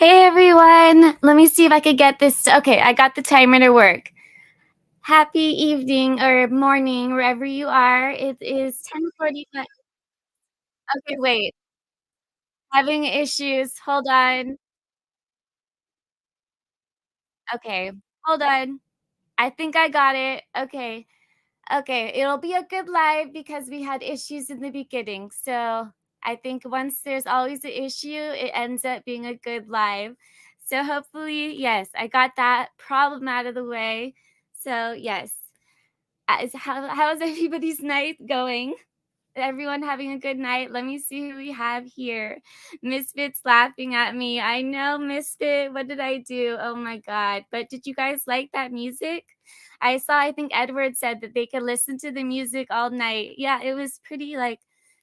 Hey everyone! Let me see if I could get this. Okay, I got the timer to work. Happy evening or morning, wherever you are. It is 10:45. Okay, wait. Having issues. Hold on. Okay, hold on. I think I got it. Okay. Okay, it'll be a good live because we had issues in the beginning. So I think once there's always an issue, it ends up being a good live. So hopefully, yes, I got that problem out of the way. So yes, how's everybody's night going? Everyone having a good night? Let me see who we have here. Misfit's laughing at me. I know, Misfit. What did I do? Oh my God. But did you guys like that music? I think Edward said that they could listen to the music all night. Yeah, it was pretty like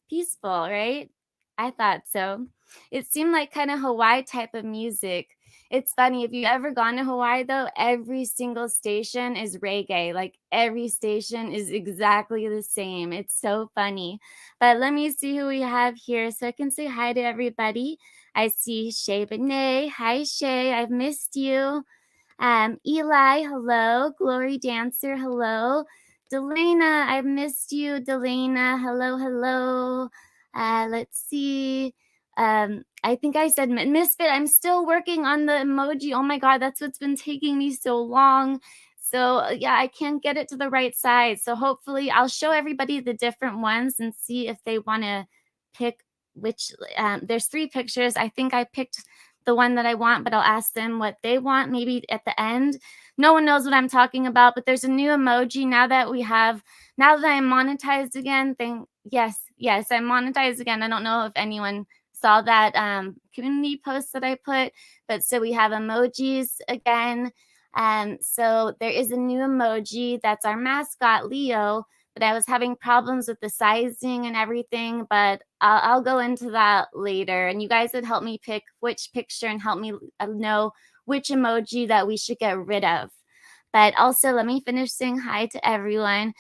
peaceful, right? I thought so. It seemed like kind of Hawaii type of music. It's funny, if you ever gone to Hawaii though, every single station is reggae. Like every station is exactly the same. It's so funny. But let me see who we have here so I can say hi to everybody. I see Shay Benet. Hi Shay, I've missed you. Eli, hello. Glory Dancer, hello. Delana, I've missed you. Delana, hello, hello. Let's see. I think I said Misfit. I'm still working on the emoji. Oh my God, that's what's been taking me so long. So yeah, I can't get it to the right size. So hopefully I'll show everybody the different ones and see if they want to pick which. There's 3 pictures. I think I picked the one that I want, but I'll ask them what they want maybe at the end. No one knows what I'm talking about, but there's a new emoji now that I'm monetized again. Yes, I'm monetized again. I don't know if anyone saw that community post that I put, but so we have emojis again. So there is a new emoji that's our mascot, Leo, but I was having problems with the sizing and everything, but I'll go into that later. And you guys would help me pick which picture and help me know which emoji that we should get rid of. But also, let me finish saying hi to everyone.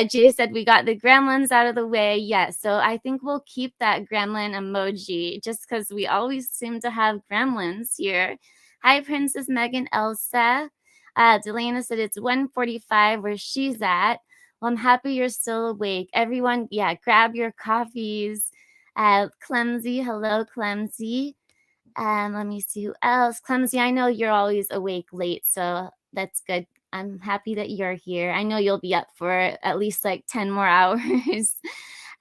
Jay said we got the gremlins out of the way. Yes, so I think we'll keep that gremlin emoji just because we always seem to have gremlins here. Hi, Princess Megan Elsa. Delana said it's 1:45 where she's at. Well, I'm happy you're still awake. Everyone, yeah, grab your coffees. Clemsy, hello, Clemsy. Let me see who else. Clemsy, I know you're always awake late, so that's good. I'm happy that you're here. I know you'll be up for at least like 10 more hours.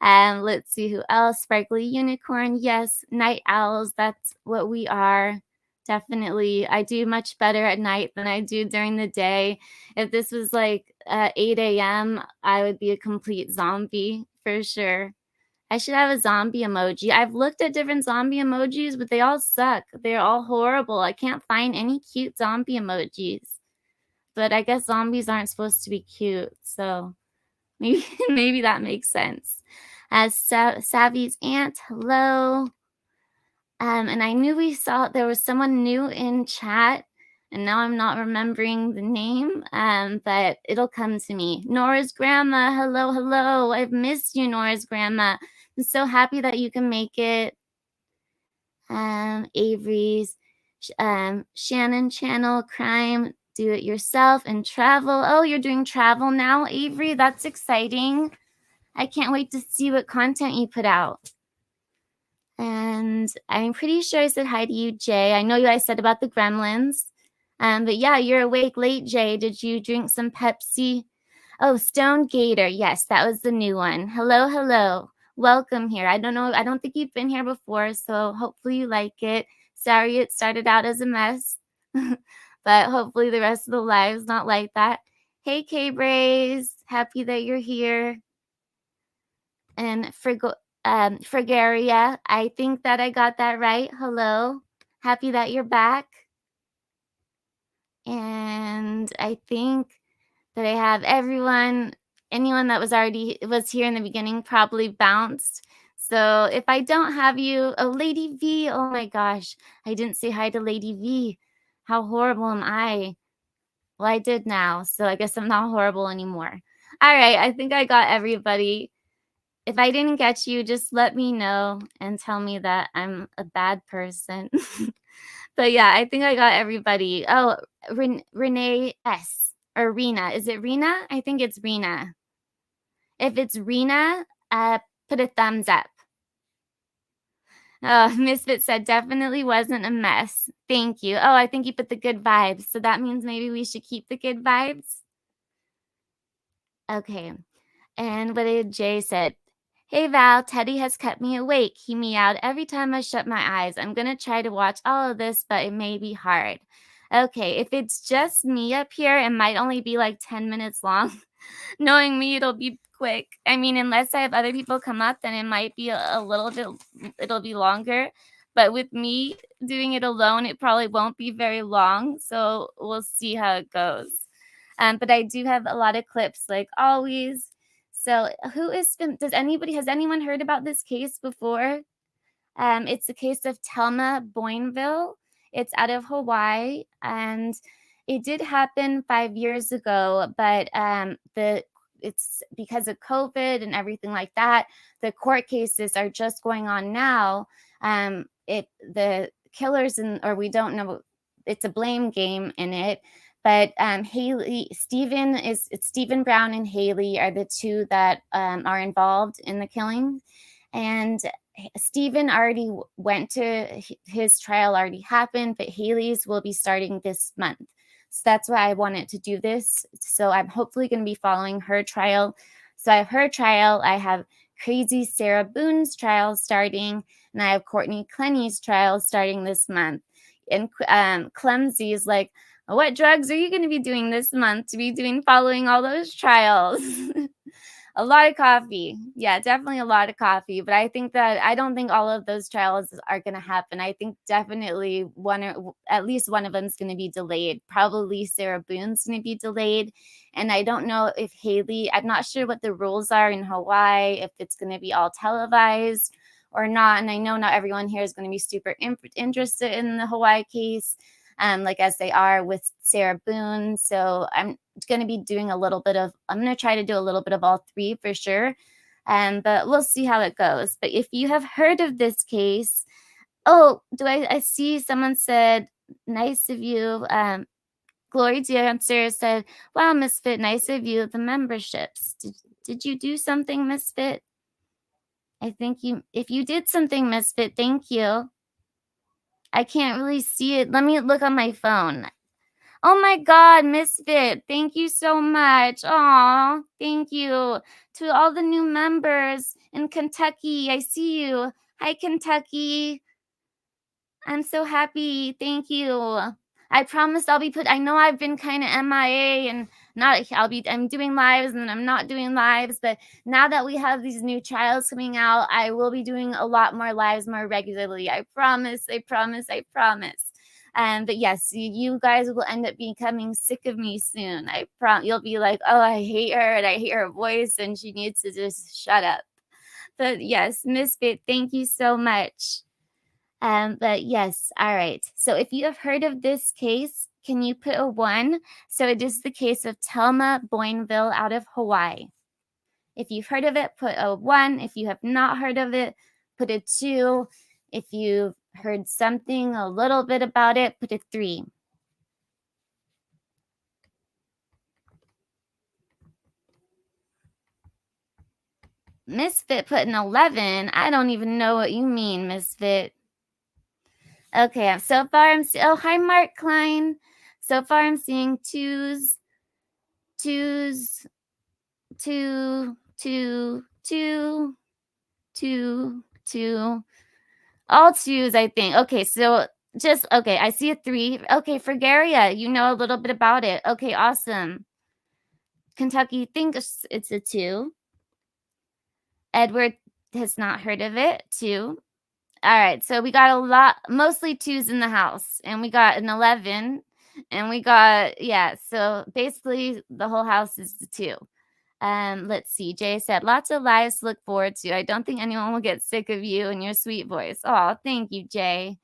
Let's see who else. Sparkly Unicorn. Yes, night owls. That's what we are. Definitely. I do much better at night than I do during the day. If this was like 8 a.m., I would be a complete zombie for sure. I should have a zombie emoji. I've looked at different zombie emojis, but they all suck. They're all horrible. I can't find any cute zombie emojis. But I guess zombies aren't supposed to be cute, so maybe maybe that makes sense. As Savvy's aunt, hello. And I knew we saw there was someone new in chat, and now I'm not remembering the name. But it'll come to me. Nora's grandma, hello, hello. I've missed you, Nora's grandma. I'm so happy that you can make it. Avery's, Shannon channel, crime, do it yourself, and travel. Oh, you're doing travel now, Avery. That's exciting. I can't wait to see what content you put out. And I'm pretty sure I said hi to you, Jay. I know you guys said about the gremlins. But yeah, you're awake late, Jay. Did you drink some Pepsi? Oh, Stone Gator. Yes, that was the new one. Hello, hello. Welcome here. I don't know. I don't think you've been here before, so hopefully you like it. Sorry it started out as a mess, but hopefully the rest of the live's not like that. Hey, K-Braze. Happy that you're here. And Fragaria, I think that I got that right. Hello. Happy that you're back. And I think that I have anyone that was here in the beginning probably bounced. So if I don't have you, oh, Lady V, oh my gosh, I didn't say hi to Lady V. How horrible am I? Well, I did now, so I guess I'm not horrible anymore. All right, I think I got everybody. If I didn't get you, just let me know and tell me that I'm a bad person. But yeah, I think I got everybody. Oh, Renee S. or Rena. Is it Rena? I think it's Rena. If it's Rena, put a thumbs up. Misfit said definitely wasn't a mess. Thank you. Oh, I think you put the good vibes. So that means maybe we should keep the good vibes. Okay. And what did Jay said? Hey Val, Teddy has kept me awake. He meowed every time I shut my eyes. I'm gonna try to watch all of this, but it may be hard. Okay, if it's just me up here, it might only be like 10 minutes long. Knowing me, it'll be quick. I mean, unless I have other people come up, then it might be a little bit, it'll be longer. But with me doing it alone, it probably won't be very long. So we'll see how it goes. But I do have a lot of clips, like always. So has anyone heard about this case before? It's the case of Telma Boinville. It's out of Hawaii, and it did happen 5 years ago, but it's because of COVID and everything like that. The court cases are just going on now. The killers or we don't know. It's a blame game in it. But Stephen Brown and Haley are the two that are involved in the killing. And Stephen already went to his trial, already happened, but Haley's will be starting this month. So that's why I wanted to do this. So I'm hopefully going to be following her trial. So I have her trial. I have crazy Sarah Boone's trial starting, and I have Courtney Clenny's trial starting this month. And Clumsy is like, what drugs are you going to be doing this month to be following all those trials? A lot of coffee. Yeah, definitely a lot of coffee. But I don't think all of those trials are going to happen. I think definitely at least one of them is going to be delayed. Probably Sarah Boone's going to be delayed. And I don't know if I'm not sure what the rules are in Hawaii, if it's going to be all televised or not. And I know not everyone here is going to be super interested in the Hawaii case, like as they are with Sarah Boone. So I'm going to try to do a little bit of all three for sure. But we'll see how it goes. But if you have heard of this case, I see someone said, nice of you. Glory Dancer said, wow, Misfit, nice of you. The memberships. Did you do something, Misfit? If you did something, Misfit, thank you. I can't really see it. Let me look on my phone. Oh my God, Misfit, thank you so much. Aw, thank you. To all the new members in Kentucky, I see you. Hi, Kentucky. I'm so happy. Thank you. I promise I know I've been kind of MIA and I'm doing lives and I'm not doing lives, but now that we have these new trials coming out, I will be doing a lot more lives more regularly. I promise, I promise, I promise. But yes, you guys will end up becoming sick of me soon. You'll be like, oh, I hate her and I hate her voice and she needs to just shut up. But yes, Misfit, thank you so much. But yes, all right. So if you have heard of this case, can you put a 1? So it is the case of Telma Boinville out of Hawaii. If you've heard of it, put a 1. If you have not heard of it, put a 2. If you've heard something a little bit about it, put a 3. Misfit put an 11. I don't even know what you mean, Misfit. Okay, so far hi Mark Klein. So far I'm seeing 2s, 2s, 2, 2, 2, 2, 2. All 2s, I think. Okay, so I see a 3. Okay, Fergaria, you know a little bit about it. Okay, awesome. Kentucky thinks it's a 2. Edward has not heard of it. 2. All right, so we got mostly 2s in the house, and we got an 11, and we got, so basically the whole house is the 2. Let's see. Jay said, lots of lives to look forward to. I don't think anyone will get sick of you and your sweet voice. Oh, thank you, Jay.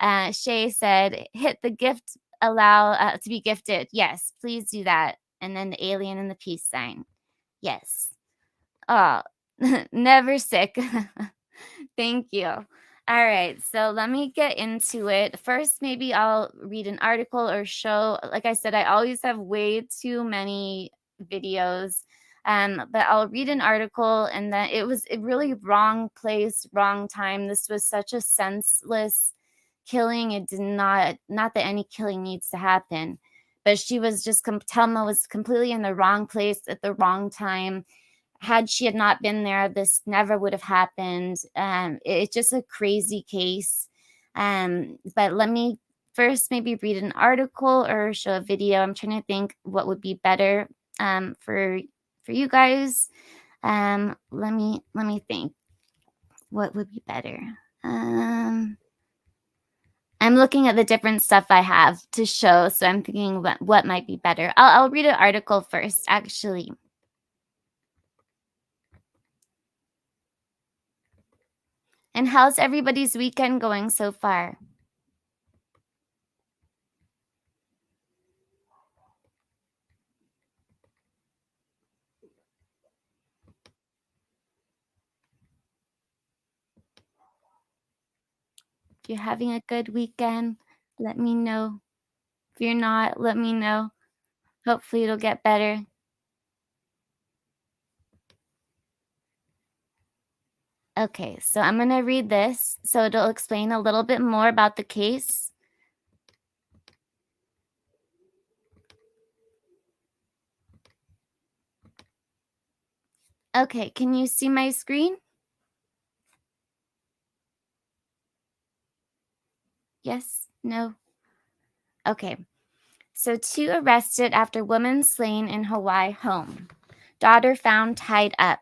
Shay said, hit the gift, allow to be gifted. Yes, please do that. And then the alien and the peace sign. Yes. Oh, never sick. Thank you. All right, so let me get into it. First, maybe I'll read an article or show. Like I said, I always have way too many videos. But I'll read an article, and then it was a really wrong place, wrong time. This was such a senseless killing. It did not that any killing needs to happen, but she was just Telma was completely in the wrong place at the wrong time. Had she had not been there, this never would have happened. It's just a crazy case. But let me first maybe read an article or show a video. I'm trying to think what would be better for you guys. Let me think what would be better. I'm looking at the different stuff I have to show, so I'm thinking what might be better. I'll read an article first, actually. And how's everybody's weekend going so far? If you're having a good weekend, let me know. If you're not, let me know. Hopefully it'll get better. Okay, so I'm going to read this so it'll explain a little bit more about the case. Okay, can you see my screen? Yes? No? Okay. So, 2 arrested after woman slain in Hawaii home. Daughter found tied up.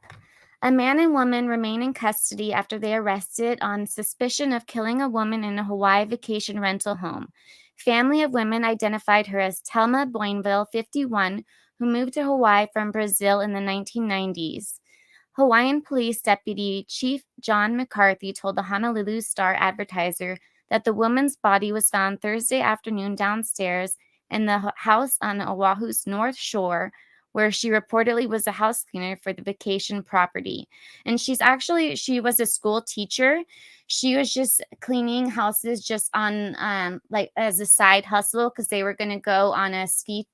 A man and woman remain in custody after they arrested on suspicion of killing a woman in a Hawaii vacation rental home. Family of women identified her as Telma Boinville, 51, who moved to Hawaii from Brazil in the 1990s. Hawaiian Police Deputy Chief John McCarthy told the Honolulu Star-Advertiser that the woman's body was found Thursday afternoon downstairs in the house on Oahu's North Shore, where she reportedly was a house cleaner for the vacation property. And she was a school teacher. She was just cleaning houses just on like as a side hustle because they were going to go on a ski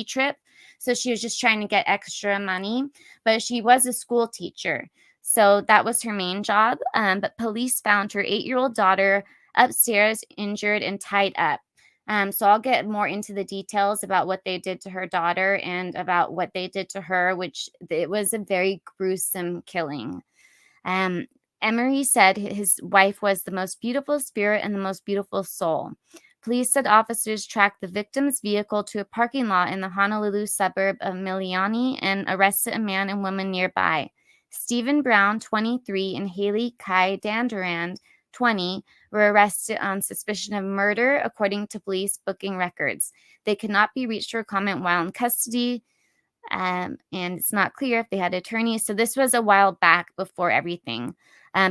trip. So she was just trying to get extra money, but she was a school teacher. So that was her main job. But police found her 8-year-old daughter upstairs, injured and tied up. So I'll get more into the details about what they did to her daughter and about what they did to her, which it was a very gruesome killing. Um, Emery said his wife was the most beautiful spirit and the most beautiful soul. Police said officers tracked the victim's vehicle to a parking lot in the Honolulu suburb of Miliani and arrested a man and woman nearby. Stephen Brown, 23, and Haley Kai Dandurand, 20, were arrested on suspicion of murder, according to police booking records. They could not be reached for comment while in custody, and it's not clear if they had attorneys. So this was a while back before everything,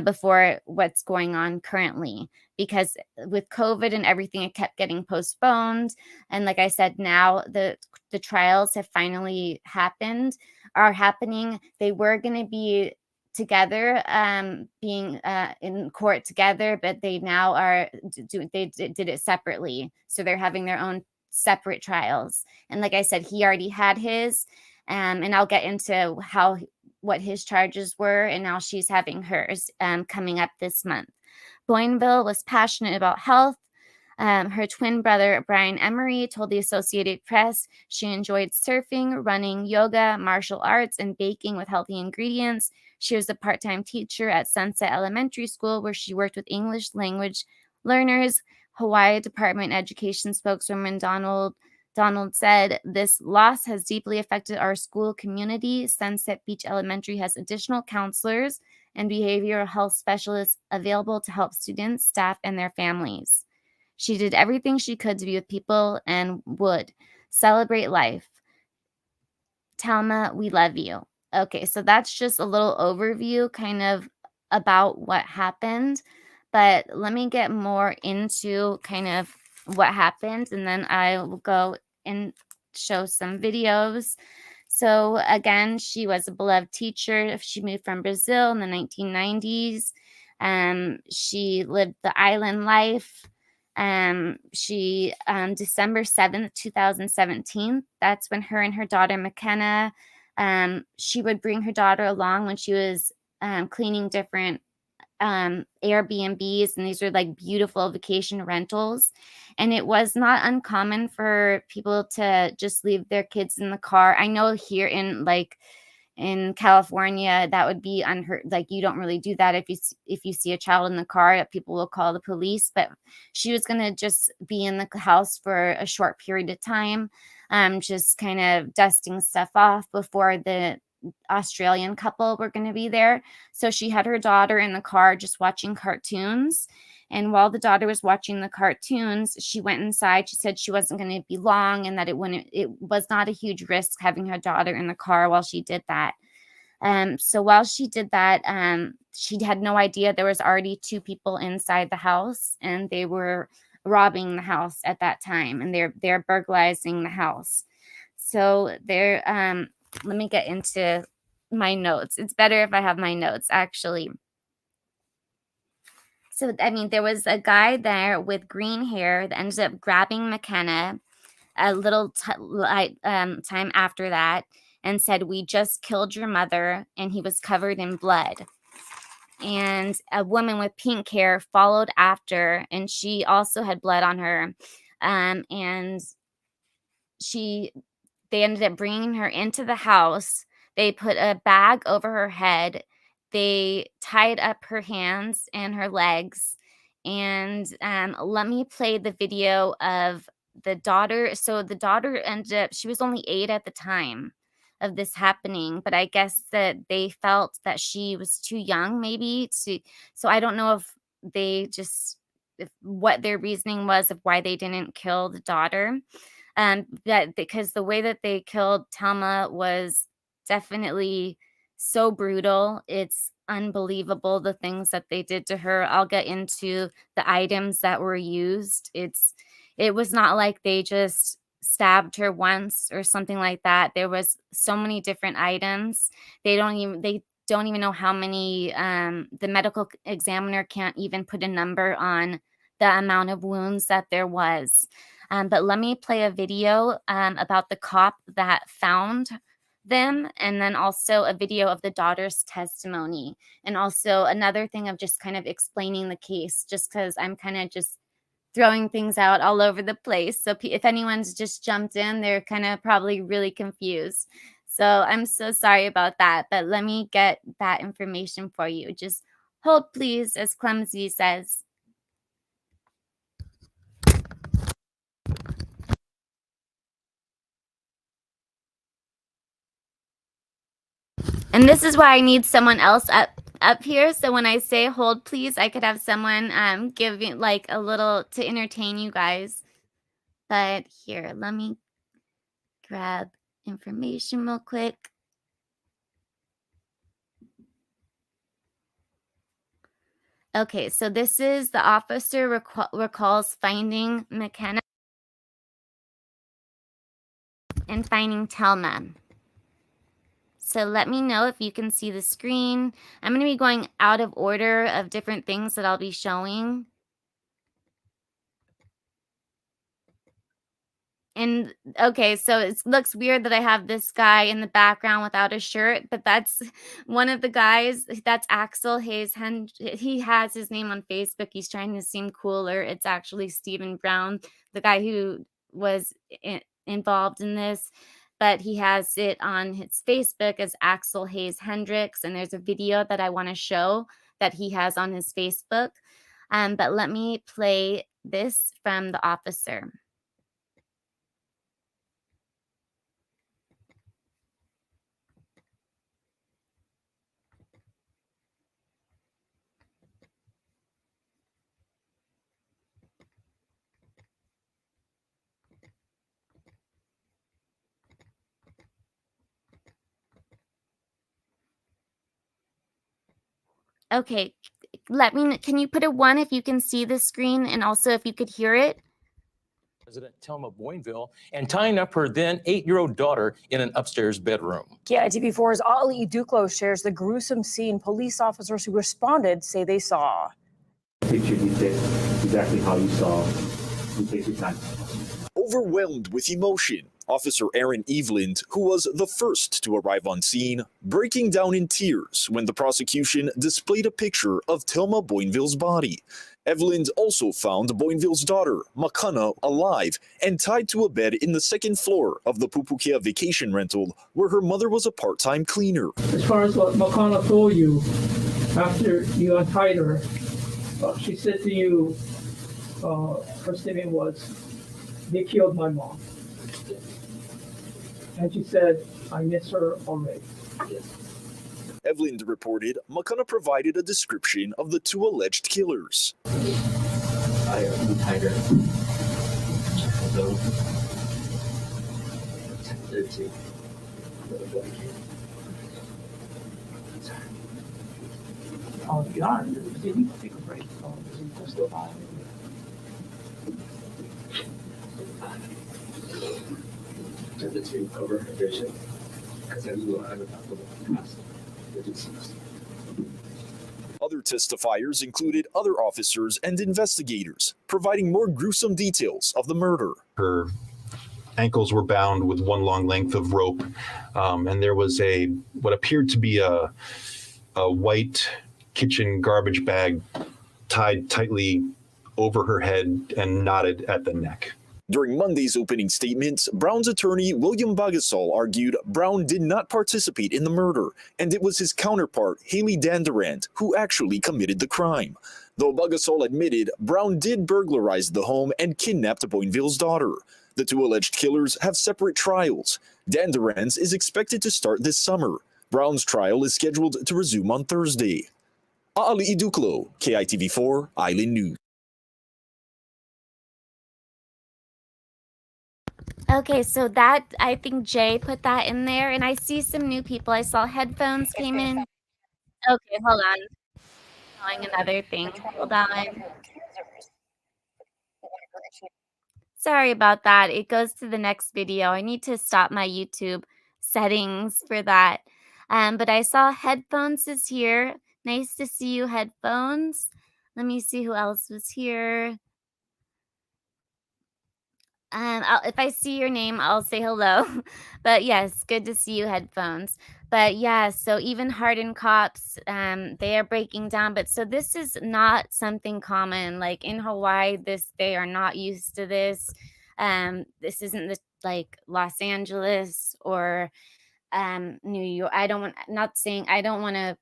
before what's going on currently, because with COVID and everything, it kept getting postponed. And like I said, now the trials have finally are happening. They were going to be together, being in court together, but they now they did it separately. So they're having their own separate trials. And like I said, he already had his, and I'll get into what his charges were, and now she's having hers coming up this month. Boinville was passionate about health. Her twin brother, Brian Emery, told the Associated Press she enjoyed surfing, running, yoga, martial arts, and baking with healthy ingredients. She was a part-time teacher at Sunset Elementary School, where she worked with English language learners. Hawaii Department Education spokeswoman Donald said, "This loss has deeply affected our school community. Sunset Beach Elementary has additional counselors and behavioral health specialists available to help students, staff, and their families. She did everything she could to be with people and would celebrate life. Telma, we love you." Okay, so that's just a little overview kind of about what happened. But let me get more into kind of what happened, and then I will go and show some videos. So again, she was a beloved teacher. She moved from Brazil in the 1990s. She lived the island life. December 7th, 2017, that's when her and her daughter McKenna, she would bring her daughter along when she was cleaning different Airbnbs, and these were like beautiful vacation rentals. And it was not uncommon for people to just leave their kids in the car. I know here in California, that would be unheard. Like, you don't really do that. If you see a child in the car, people will call the police. But she was going to just be in the house for a short period of time, just kind of dusting stuff off before the Australian couple were going to be there. So she had her daughter in the car just watching cartoons. And while the daughter was watching the cartoons, she went inside. She said she wasn't going to be long, and that it was not a huge risk having her daughter in the car while she did that. So while she did that, she had no idea there was already two people inside the house, and they were robbing the house at that time, and they're burglarizing the house. So let me get into my notes. It's better if I have my notes, actually. So, I mean, there was a guy there with green hair that ended up grabbing McKenna a little time after that and said, "We just killed your mother," and he was covered in blood. And a woman with pink hair followed after, and she also had blood on her. And she they ended up bringing her into the house. They put a bag over her head. They tied up her hands and her legs. And let me play the video of the daughter. So the daughter ended up, she was only 8 at the time of this happening, but I guess that they felt that she was too young, maybe. So I don't know if they just, what their reasoning was of why they didn't kill the daughter. That because the way that they killed Telma was definitely so brutal. It's unbelievable the things that they did to her. I'll get into the items that were used. It was not like they just stabbed her once or something like that. There was so many different items. They don't even know how many. The medical examiner can't even put a number on the amount of wounds that there was. But let me play a video about the cop that found them, and then also a video of the daughter's testimony, and also another thing of just kind of explaining the case, just because I'm kind of just throwing things out all over the place. So if anyone's just jumped in, they're kind of probably really confused. So I'm so sorry about that, but let me get that information for you. Just hold, please, as Clumsy says. And this is why I need someone else up here. So when I say hold, please, I could have someone give me like a little to entertain you guys. But here, let me grab information real quick. Okay, so this is the officer recalls finding McKenna and finding Telma. So let me know if you can see the screen. I'm going to be going out of order of different things that I'll be showing. And okay, so it looks weird that I have this guy in the background without a shirt, but that's one of the guys. That's Axel Hayes. He has his name on Facebook. He's trying to seem cooler. It's actually Stephen Brown, the guy who was involved in this, but he has it on his Facebook as Axel Hayes Hendricks. And there's a video that I want to show that he has on his Facebook. But let me play this from the officer. Okay, can you put a 1 if you can see the screen, and also if you could hear it? President Telma Boinville and tying up her then 8-year-old daughter in an upstairs bedroom. KITV4's Ali Iduklo shares the gruesome scene police officers who responded say they saw. Picture depict exactly how you saw. You take your time. Overwhelmed with emotion, Officer Aaron Eveland, who was the first to arrive on scene, breaking down in tears when the prosecution displayed a picture of Telma Boinville's body. Eveland also found Boinville's daughter, Makana, alive and tied to a bed in the second floor of the Pupukea vacation rental, where her mother was a part-time cleaner. As far as what Makana told you after you untied her, she said to you, her statement was, "They killed my mom." And she said, "I miss her already." Eveland reported Makana provided a description of the two alleged killers. I untied her. So, 10:13. Oh, God, you need to take a break. You're still alive. To cover her vision, because I knew I would have to look past the deceased. Other testifiers included other officers and investigators, providing more gruesome details of the murder. Her ankles were bound with one long length of rope, and there was what appeared to be a white kitchen garbage bag tied tightly over her head and knotted at the neck. During Monday's opening statements, Brown's attorney William Bagasol argued Brown did not participate in the murder, and it was his counterpart, Haley Danderand, who actually committed the crime. Though Bagasol admitted Brown did burglarize the home and kidnapped Boinville's daughter. The two alleged killers have separate trials. Danderand's is expected to start this summer. Brown's trial is scheduled to resume on Thursday. Ali Iduklo, KITV4 Island News. Okay, so that, I think Jay put that in there, and I see some new people. I saw headphones came in. Okay, hold on. Showing another thing. Hold on. Sorry about that. It goes to the next video. I need to stop my YouTube settings for that. But I saw headphones is here. Nice to see you, headphones. Let me see who else was here. If I see your name, I'll say hello. But yes, good to see you, headphones. But yeah, so even hardened cops, they are breaking down. But so this is not something common. Like in Hawaii, they are not used to this. This isn't like Los Angeles or New York. I don't want to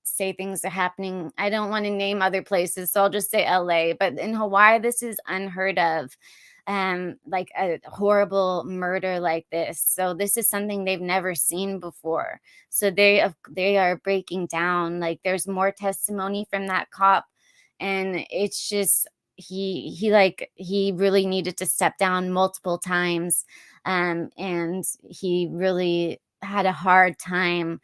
say things are happening. I don't want to name other places, so I'll just say LA. But in Hawaii, this is unheard of. Like a horrible murder like this. So this is something they've never seen before. So they are breaking down. Like there's more testimony from that cop, and it's just he really needed to step down multiple times, and he really had a hard time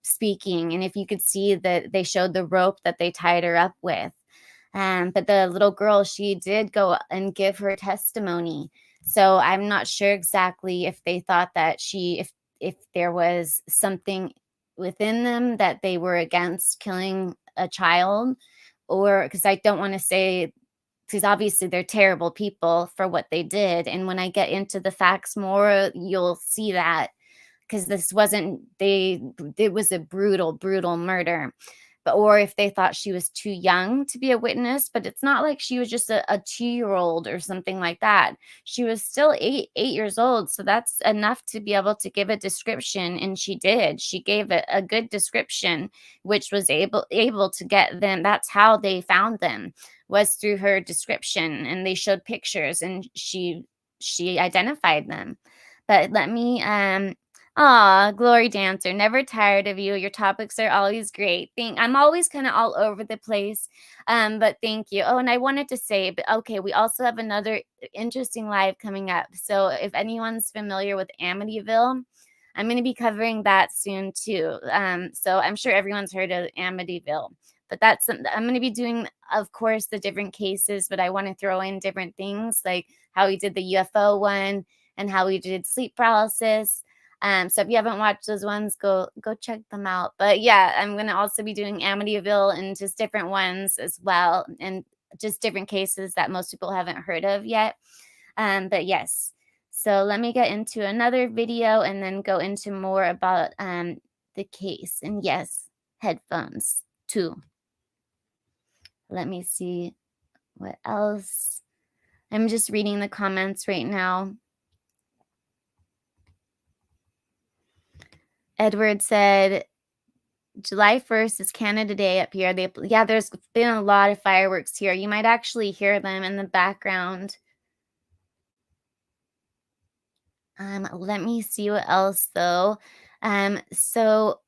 speaking. And if you could see that they showed the rope that they tied her up with. But the little girl, she did go and give her testimony. So I'm not sure exactly if they thought that if there was something within them that they were against killing a child, or because I don't want to say, because obviously they're terrible people for what they did. And when I get into the facts more, you'll see that, because it was a brutal, brutal murder. Or if they thought she was too young to be a witness, but it's not like she was just a 2-year-old or something like that. She was still 8 years old. So that's enough to be able to give a description. And she did. She gave a good description, which was able to get them. That's how they found them, was through her description. And they showed pictures, and she identified them. But let me Glory Dancer, never tired of you. Your topics are always great. I'm always kind of all over the place, but thank you. Oh, and I wanted to say, okay, we also have another interesting live coming up. So if anyone's familiar with Amityville, I'm going to be covering that soon too. So I'm sure everyone's heard of Amityville. But I'm going to be doing, of course, the different cases, but I want to throw in different things like how we did the UFO one and how we did sleep paralysis. So if you haven't watched those ones, go check them out. But yeah, I'm going to also be doing Amityville and just different ones as well, and just different cases that most people haven't heard of yet. But yes, so let me get into another video and then go into more about the case. And yes, headphones too. Let me see what else. I'm just reading the comments right now. Edward said, July 1st is Canada Day up here. Yeah, there's been a lot of fireworks here. You might actually hear them in the background. Let me see what else though. So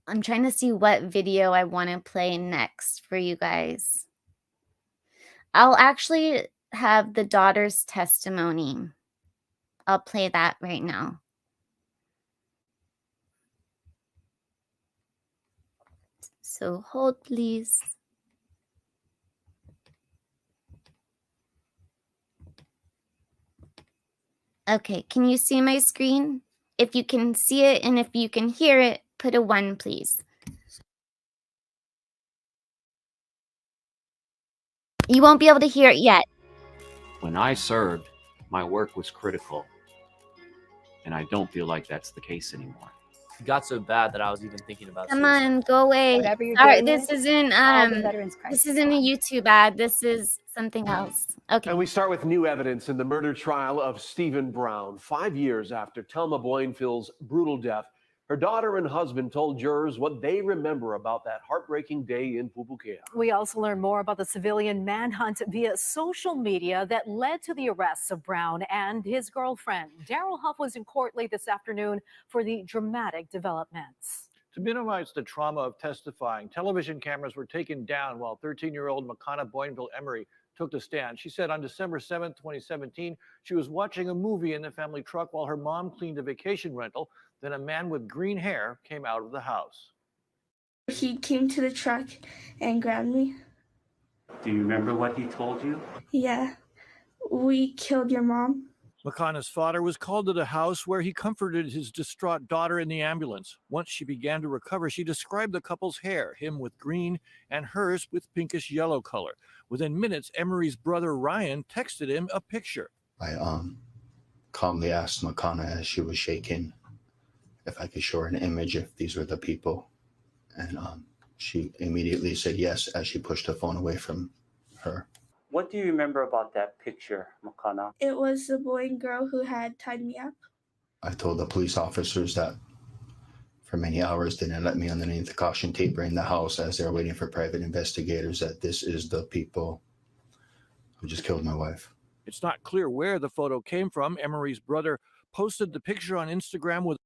I'm trying to see what video I want to play next for you guys. I'll actually have the daughter's testimony. I'll play that right now. So hold, please. Okay, can you see my screen? If you can see it and if you can hear it, put a 1, please. You won't be able to hear it yet. When I served, my work was critical, and I don't feel like that's the case anymore. It got so bad that I was even thinking about Come suicide. on, go away. Whatever you're Sorry, dealing this with, isn't call the Veterans Crisis this isn't a YouTube ad. This is something else. Okay. And we start with new evidence in the murder trial of Stephen Brown. 5 years after Telma Boinville's brutal death, her daughter and husband told jurors what they remember about that heartbreaking day in Pupukea. We also learned more about the civilian manhunt via social media that led to the arrests of Brown and his girlfriend. Daryl Huff was in court late this afternoon for the dramatic developments. To minimize the trauma of testifying, television cameras were taken down while 13-year-old Makana Boinville Emery took the stand. She said on December 7, 2017, she was watching a movie in the family truck while her mom cleaned a vacation rental. Then a man with green hair came out of the house. He came to the truck and grabbed me. Do you remember what he told you? Yeah, we killed your mom. Makana's father was called to the house where he comforted his distraught daughter in the ambulance. Once she began to recover, she described the couple's hair, him with green and hers with pinkish yellow color. Within minutes, Emery's brother Ryan texted him a picture. I calmly asked Makana as she was shaking if I could show her an image if these were the people. And she immediately said yes as she pushed the phone away from her. What do you remember about that picture, Makana? It was the boy and girl who had tied me up. I told the police officers that for many hours they didn't let me underneath the caution tape in the house as they were waiting for private investigators that this is the people who just killed my wife. It's not clear where the photo came from. Emery's brother posted the picture on Instagram with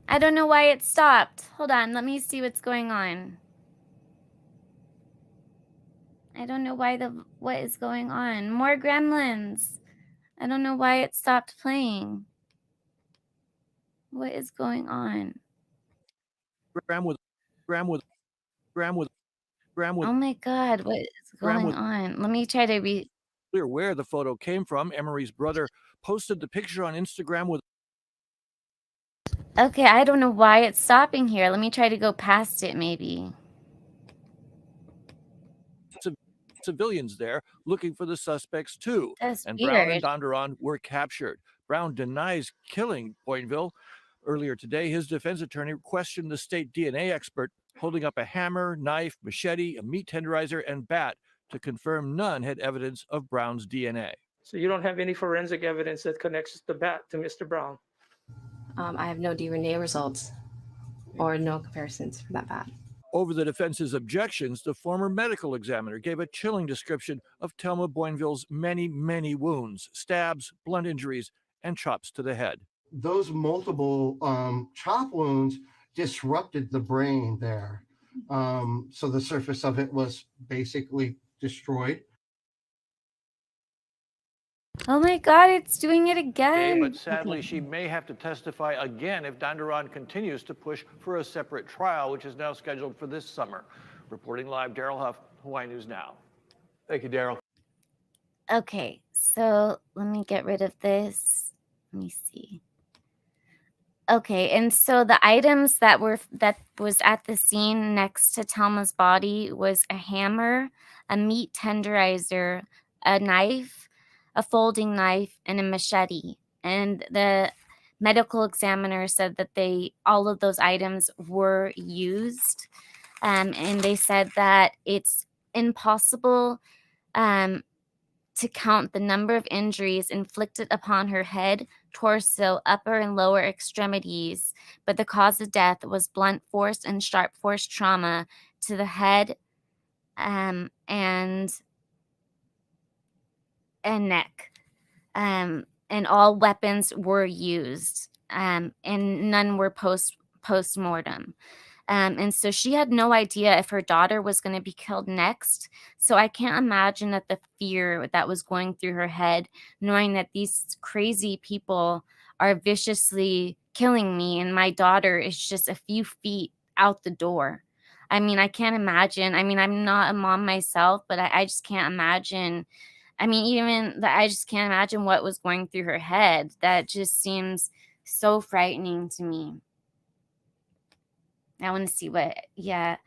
I don't know why it stopped. Hold on, let me see what's going on. I don't know why what is going on. More gremlins. I don't know why it stopped playing. What is going on? Oh my God, what is going on? Let me try to read. Clear where the photo came from. Emery's brother posted the picture on Instagram with. Okay, I don't know why it's stopping here. Let me try to go past it, maybe. Civilians there looking for the suspects too. That's and weird. Brown and Donderon were captured. Brown denies killing Boinville. Earlier today, his defense attorney questioned the state DNA expert, holding up a hammer, knife, machete, a meat tenderizer, and bat to confirm none had evidence of Brown's DNA. So you don't have any forensic evidence that connects the bat to Mr. Brown? I have no DNA results or no comparisons for that bat. Over the defense's objections, the former medical examiner gave a chilling description of Telma Boinville's many, many wounds, stabs, blunt injuries, and chops to the head. Those multiple chop wounds disrupted the brain there. So the surface of it was basically destroyed. Oh my God, it's doing it But again. sadly, Okay. she may have to testify again if Dandaran continues to push for a separate trial, which is now scheduled for this summer. Reporting live, Daryl Huff, Hawaii News Now. Thank you, Daryl. Okay, so let me get rid of this. Let me see. Okay, and so the items that was at the scene next to Telma's body was a hammer, a meat tenderizer, a knife, a folding knife, and a machete. And the medical examiner said that all of those items were used, and they said that it's impossible to count the number of injuries inflicted upon her head, torso, upper and lower extremities, but the cause of death was blunt force and sharp force trauma to the head and neck. And all weapons were used, and none were post-mortem. And so she had no idea if her daughter was going to be killed next. So I can't imagine that the fear that was going through her head, knowing that these crazy people are viciously killing me and my daughter is just a few feet out the door. I mean, I can't imagine. I mean, I'm not a mom myself, but I just can't imagine. I mean, even that, I just can't imagine what was going through her head. That just seems so frightening to me. I want to see what, yeah.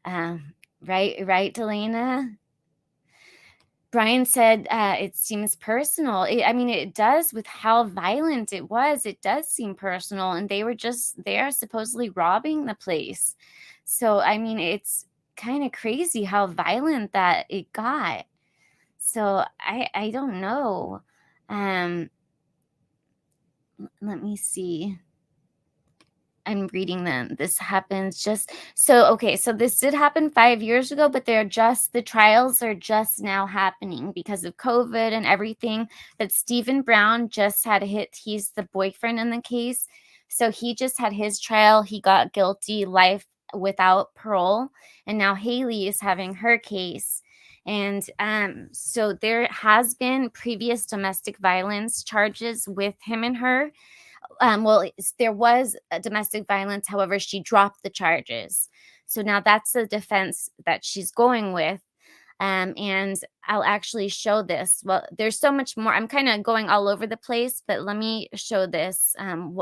Right, Delana? Brian said it seems personal. I mean, it does with how violent it was. It does seem personal. And they were just there supposedly robbing the place. So, I mean, it's kind of crazy how violent that it got. So, I don't know. Let me see. I'm reading them. This happens just so okay. So this did happen 5 years ago, but the trials are just now happening because of COVID and everything. But Stephen Brown just had he's the boyfriend in the case. So he just had his trial. He got guilty, life without parole. And now Haley is having her case. And so there has been previous domestic violence charges with him and her. There was a domestic violence. However, she dropped the charges. So now that's the defense that she's going with. And I'll actually show this. Well, there's so much more. I'm kind of going all over the place, but let me show this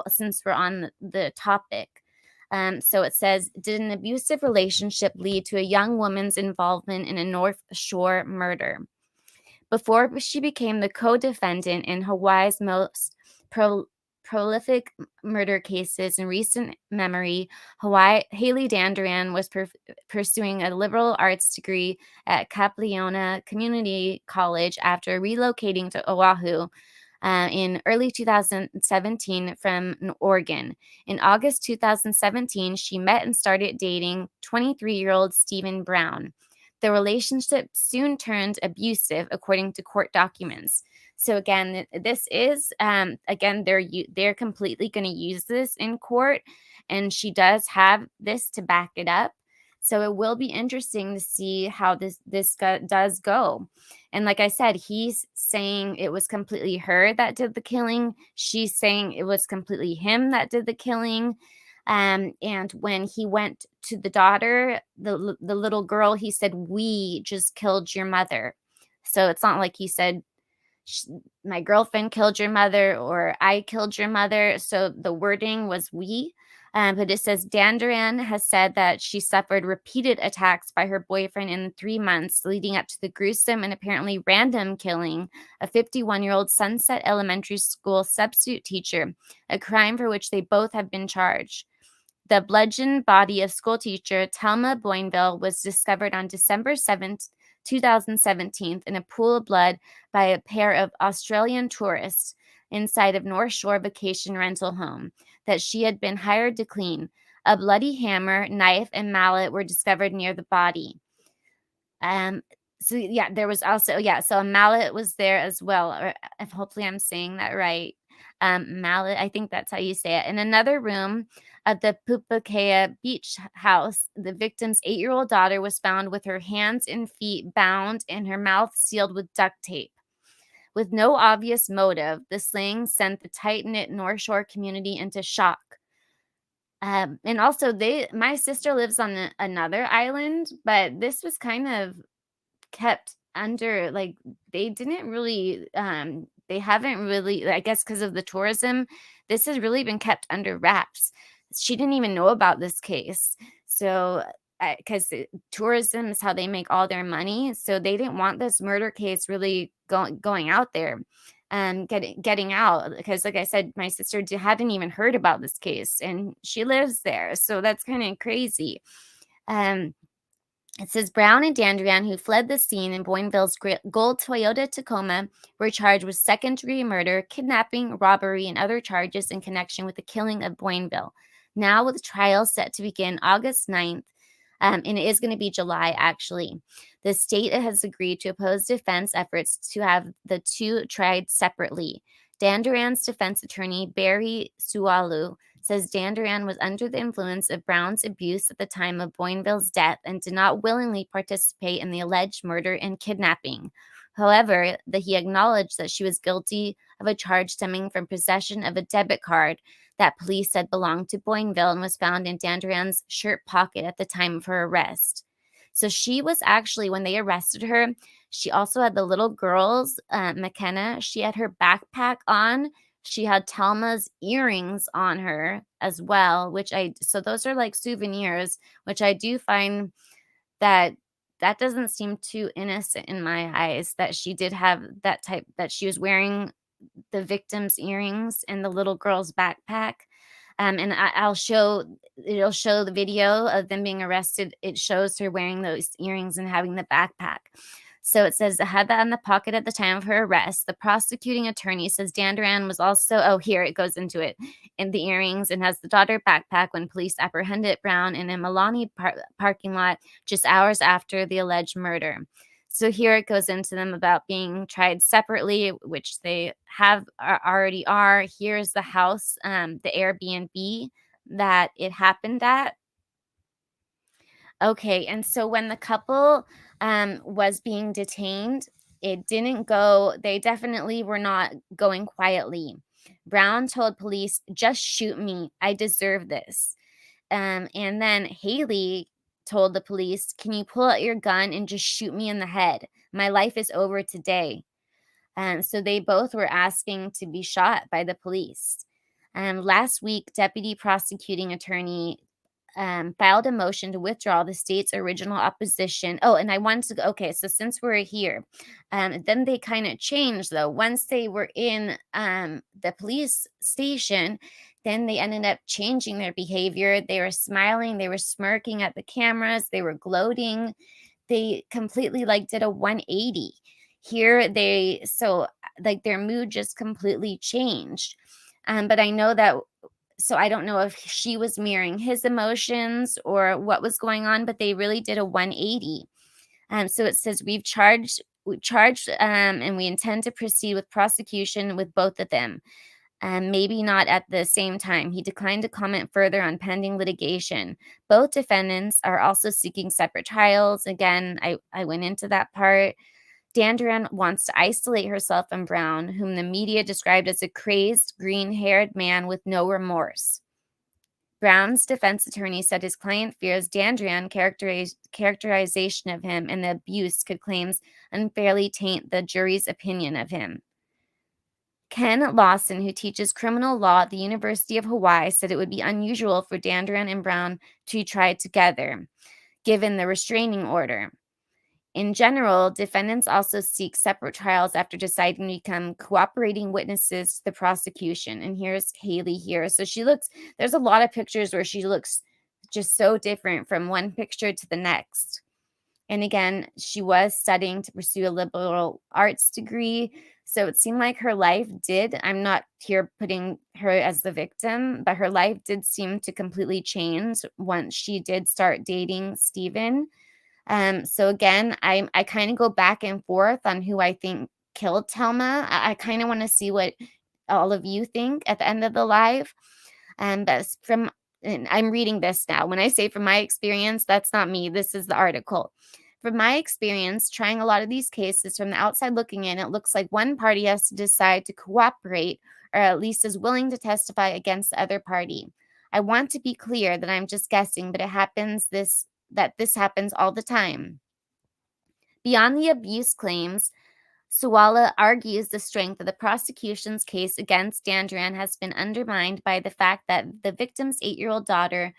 since we're on the topic. So it says, did an abusive relationship lead to a young woman's involvement in a North Shore murder? Before she became the co-defendant in Hawaii's most prolific murder cases in recent memory, Haley Dandaran was pursuing a liberal arts degree at Kapliona Community College after relocating to Oahu in early 2017 from Oregon. In August 2017, she met and started dating 23-year-old Stephen Brown. The relationship soon turned abusive, according to court documents. So again, this is again they're completely going to use this in court, and she does have this to back it up. So it will be interesting to see how this does go. And like I said, he's saying it was completely her that did the killing. She's saying it was completely him that did the killing. And when he went to the daughter, the little girl, he said, "We just killed your mother." So it's not like he said, "My girlfriend killed your mother," or "I killed your mother." So the wording was "we." But it says Dandaran has said that she suffered repeated attacks by her boyfriend in 3 months leading up to the gruesome and apparently random killing of 51-year-old Sunset Elementary School substitute teacher, a crime for which they both have been charged. The bludgeoned body of schoolteacher Telma Boinville was discovered on December 7th, 2017 in a pool of blood by a pair of Australian tourists inside of North Shore vacation rental home that she had been hired to clean. A bloody hammer, knife, and mallet were discovered near the body. There was also, so a mallet was there as well. Or if hopefully I'm saying that right. Mallet, I think that's how you say it. In another room at the Pupukea Beach House, the victim's 8-year-old daughter was found with her hands and feet bound and her mouth sealed with duct tape. With no obvious motive, the slaying sent the tight-knit North Shore community into shock. And also, my sister lives on another island, but this was kind of kept under, like, they didn't really, they haven't really, I guess, because of the tourism, this has really been kept under wraps. She didn't even know about this case. So, because tourism is how they make all their money, so they didn't want this murder case really going out there, getting out, because, like I said, my sister hadn't even heard about this case, and she lives there, so that's kind of crazy. It says Brown and Dandrian, who fled the scene in Boinville's gold Toyota Tacoma, were charged with second-degree murder, kidnapping, robbery, and other charges in connection with the killing of Boinville. Now, with trial set to begin August 9th, and it is going to be July, actually, the state has agreed to oppose defense efforts to have the two tried separately. Dandrian's defense attorney, Barry Sualu, says Dandrian was under the influence of Brown's abuse at the time of Boinville's death and did not willingly participate in the alleged murder and kidnapping. However, he acknowledged that she was guilty of a charge stemming from possession of a debit card that police said belonged to Boinville and was found in Dandrian's shirt pocket at the time of her arrest. So she was actually, when they arrested her, she also had the little girls, McKenna, she had her backpack on. She had Telma's earrings on her as well, so those are like souvenirs, which I do find that doesn't seem too innocent in my eyes, that she did have that she was wearing the victim's earrings in the little girl's backpack. And it'll show the video of them being arrested. It shows her wearing those earrings and having the backpack. So it says, I had that in the pocket at the time of her arrest. The prosecuting attorney says Dandrian was also, here it goes into it, in the earrings, and has the daughter backpack when police apprehended Brown in a Milani parking lot just hours after the alleged murder. So here it goes into them about being tried separately, which they already are. Here's the house, the Airbnb that it happened at. Okay, and so when the couple was being detained, they definitely were not going quietly. Brown told police, just shoot me. I deserve this. And then Haley told the police, can you pull out your gun and just shoot me in the head? My life is over today. So they both were asking to be shot by the police. Last week, deputy prosecuting attorney filed a motion to withdraw the state's original opposition. Oh, and I wanted to, okay, so since we're here, then they kind of changed, though. Once they were in the police station, then they ended up changing their behavior. They were smiling, they were smirking at the cameras, they were gloating. They completely did a 180. Here their mood just completely changed. But I know that, so I don't know if she was mirroring his emotions or what was going on, but they really did a 180. So it says we've charged, and we intend to proceed with prosecution with both of them. Maybe not at the same time. He declined to comment further on pending litigation. Both defendants are also seeking separate trials. Again, I went into that part. Dandrian wants to isolate herself from Brown, whom the media described as a crazed, green-haired man with no remorse. Brown's defense attorney said his client fears Dandrian's characterization of him and the abuse could claims unfairly taint the jury's opinion of him. Ken Lawson, who teaches criminal law at the University of Hawaii, said it would be unusual for Dandrian and Brown to be tried together, given the restraining order. In general, defendants also seek separate trials after deciding to become cooperating witnesses to the prosecution. And here's Haley here. So there's a lot of pictures where she looks just so different from one picture to the next. And again, she was studying to pursue a liberal arts degree. So it seemed like her life I'm not here putting her as the victim, but her life did seem to completely change once she did start dating Steven. So again, I kind of go back and forth on who I think killed Telma. I kind of want to see what all of you think at the end of the live. But and I'm reading this now. When I say from my experience, that's not me. This is the article. from my experience trying a lot of these cases from the outside looking in, it looks like one party has to decide to cooperate or at least is willing to testify against the other party. I want to be clear that I'm just guessing, but this happens all the time. Beyond the abuse claims, Suwala argues the strength of the prosecution's case against Danduran has been undermined by the fact that the victim's 8-year-old daughter,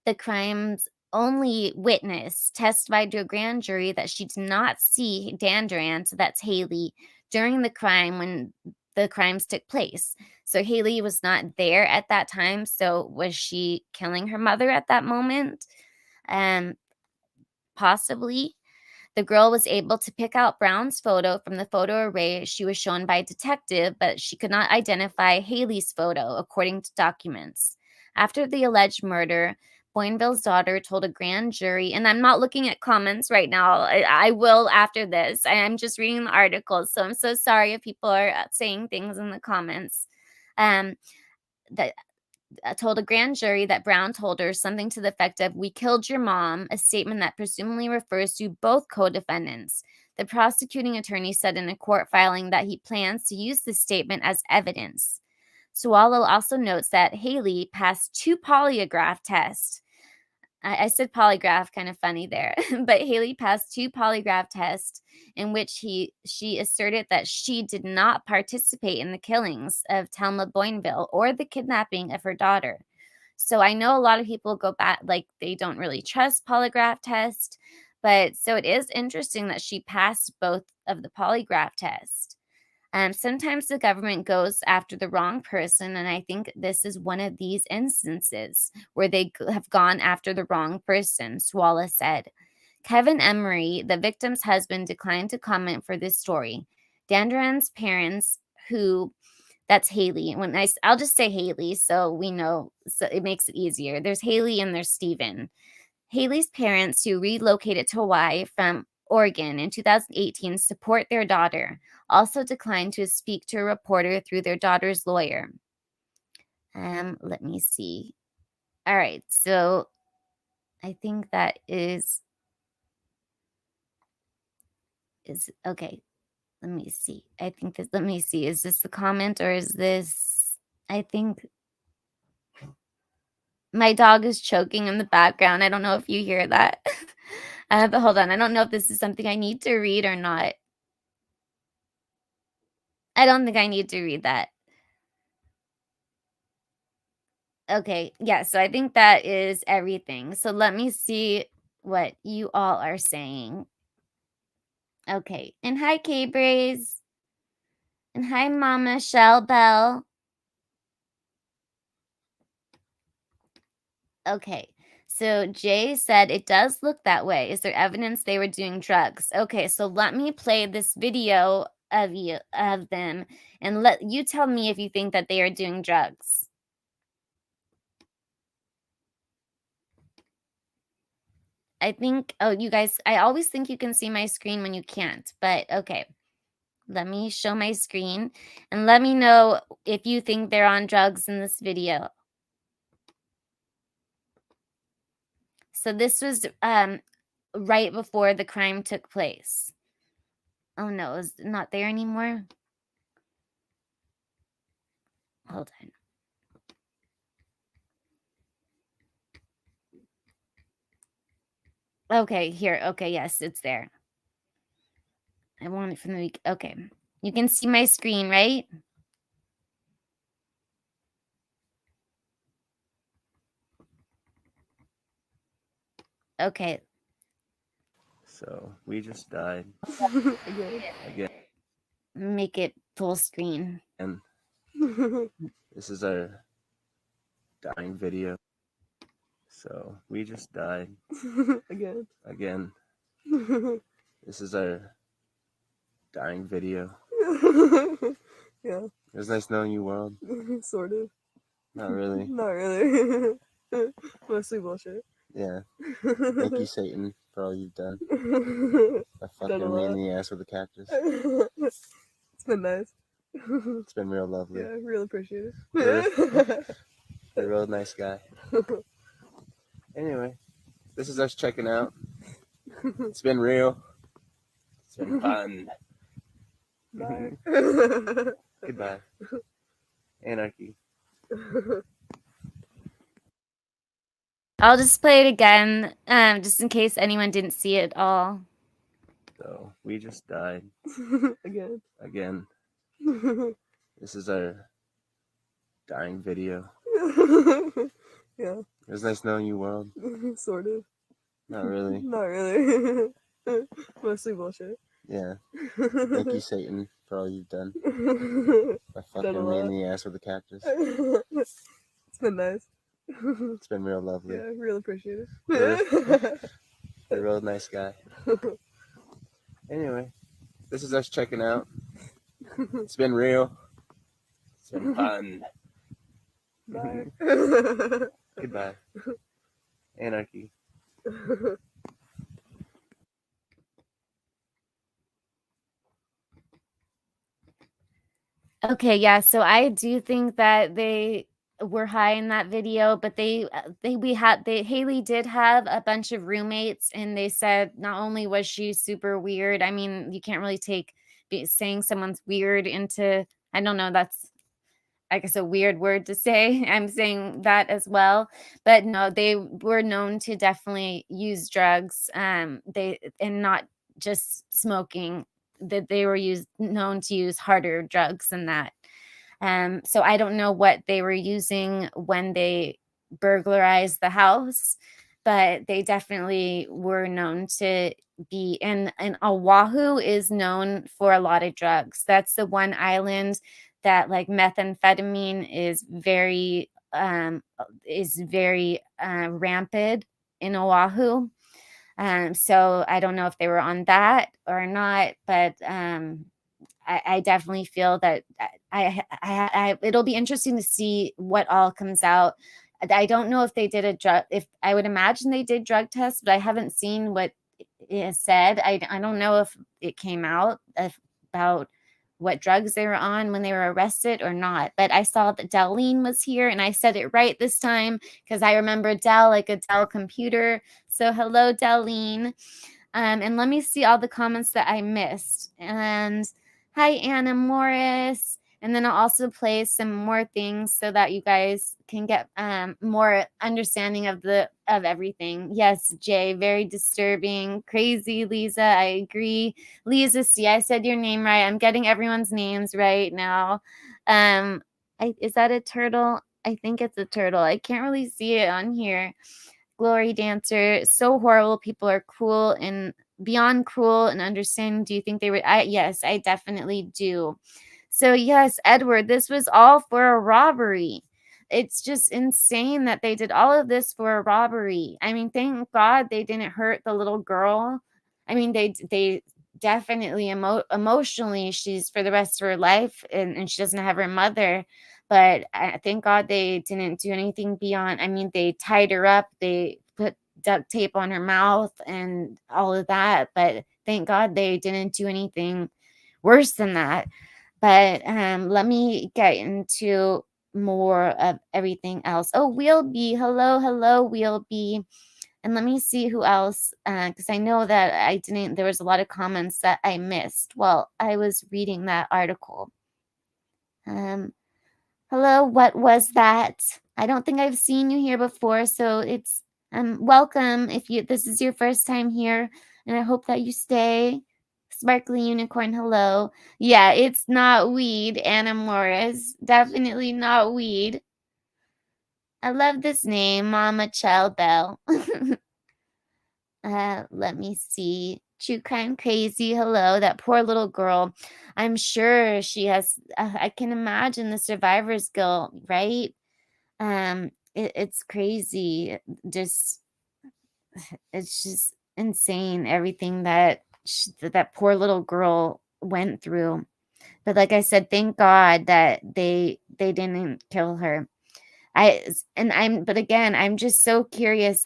the crime's only witness, testified to a grand jury that she did not see Danduran, so that's Haley, during the crime when the crimes took place. So Haley was not there at that time. So was she killing her mother at that moment? Possibly. The girl was able to pick out Brown's photo from the photo array she was shown by a detective, but she could not identify Haley's photo, according to documents. After the alleged murder, Boinville's daughter told a grand jury, and I'm not looking at comments right now. I will after this. I'm just reading the articles, so I'm so sorry if people are saying things in the comments. That told a grand jury that Brown told her something to the effect of, "We killed your mom," a statement that presumably refers to both co-defendants. The prosecuting attorney said in a court filing that he plans to use this statement as evidence. Suwala also notes that Haley passed 2 polygraph tests. I said polygraph, kind of funny there, but Haley passed 2 polygraph tests in which she asserted that she did not participate in the killings of Telma Boinville or the kidnapping of her daughter. So I know a lot of people go back, like they don't really trust polygraph tests, but so it is interesting that she passed both of the polygraph tests. Sometimes the government goes after the wrong person, and I think this is one of these instances where they have gone after the wrong person, Suwala said. Kevin Emery, the victim's husband, declined to comment for this story. Danduran's parents, that's Haley. I'll just say Haley so we know, so it makes it easier. There's Haley and there's Stephen. Haley's parents, who relocated to Hawaii from Oregon in 2018, support their daughter, also declined to speak to a reporter through their daughter's lawyer. Let me see. All right, so I think that is okay. Let me see. Let me see. Is this the comment or is this, I think my dog is choking in the background. I don't know if you hear that. But hold on. I don't know if this is something I need to read or not. I don't think I need to read that. Okay, yeah, so I think that is everything. So let me see what you all are saying. Okay, and hi, K-Braze. And hi, Mama Shell Bell. Okay, so Jay said it does look that way. Is there evidence they were doing drugs? Okay, so let me play this video of them, and let you tell me if you think that they are doing drugs. I think, oh, you guys, I always think you can see my screen when you can't, but okay. Let me show my screen and let me know if you think they're on drugs in this video. So this was right before the crime took place. Oh no, it's not there anymore. Hold on. Okay, here. Okay, yes, it's there. I want it from the week. Okay. You can see my screen, right? Okay. So we just died. Again. Make it full screen. And this is our dying video. So we just died. Again. This is our dying video. Yeah. It was nice knowing you, world. Sort of. Not really. Not really. Mostly bullshit. Yeah. Thank you, Satan, for all you've done. By fucking me in the ass with a cactus. It's been nice. It's been real lovely. Yeah, I really appreciate it. You're a real nice guy. Anyway, this is us checking out. It's been real. It's been fun. Bye. Goodbye. Anarchy. I'll just play it again, just in case anyone didn't see it all. So we just died. Again. Again. This is our dying video. Yeah. It was nice knowing you, world. Sort of. Not really. Not really. Mostly bullshit. Yeah. Thank you, Satan, for all you've done. By Done a fucking me in lot. the ass with a cactus. It's been nice. It's been real lovely. Yeah, real appreciate it. You're a real nice guy. Anyway, this is us checking out. It's been real. It's been fun. Bye. Goodbye. Anarchy. Okay, yeah, so I do think that they were high in that video, but Haley did have a bunch of roommates, and they said not only was she super weird, I mean, you can't really take saying someone's weird into, I don't know, that's I guess a weird word to say. I'm saying that as well. But no, they were known to definitely use drugs. And not just smoking. That they were known to use harder drugs than that. So I don't know what they were using when they burglarized the house, but they definitely were known to be and Oahu is known for a lot of drugs. That's the one island that like methamphetamine is very rampant in Oahu. So I don't know if they were on that or not, but I definitely feel that it'll be interesting to see what all comes out. I don't know if they did if I would imagine they did drug tests, but I haven't seen what it has said. I don't know if it came out about what drugs they were on when they were arrested or not. But I saw that Darlene was here, and I said it right this time because I remember Dell like a Dell computer. So hello, Darlene. And let me see all the comments that I missed. And hi, Anna Morris. And then I'll also play some more things so that you guys can get more understanding of everything. Yes, Jay, very disturbing. Crazy, Lisa. I agree. Lisa, see, I said your name right. I'm getting everyone's names right now. Is that a turtle? I think it's a turtle. I can't really see it on here. Glory Dancer, so horrible. People are cruel and beyond cruel and understanding. Do you think they would? Yes, I definitely do. So yes, Edward, this was all for a robbery. It's just insane that they did all of this for a robbery. I mean, thank God they didn't hurt the little girl. I mean, they definitely emotionally, she's for the rest of her life, and she doesn't have her mother. But thank God they didn't do anything beyond. I mean, they tied her up, they put duct tape on her mouth and all of that. But thank God they didn't do anything worse than that. But let me get into more of everything else. Oh, Wheelby. Hello, Wheelby. And let me see who else, because I know that there was a lot of comments that I missed while I was reading that article. Hello, what was that? I don't think I've seen you here before, so it's welcome if this is your first time here, and I hope that you stay. Sparkly Unicorn, hello. Yeah, it's not weed, Anna Morris. Definitely not weed. I love this name, Mama Child Bell. Let me see. True Crime Crazy, hello. That poor little girl. I'm sure she has, I can imagine the survivor's guilt, right? It's crazy. It's just insane everything that that poor little girl went through. But like I said, thank God that they didn't kill her. But again, I'm just so curious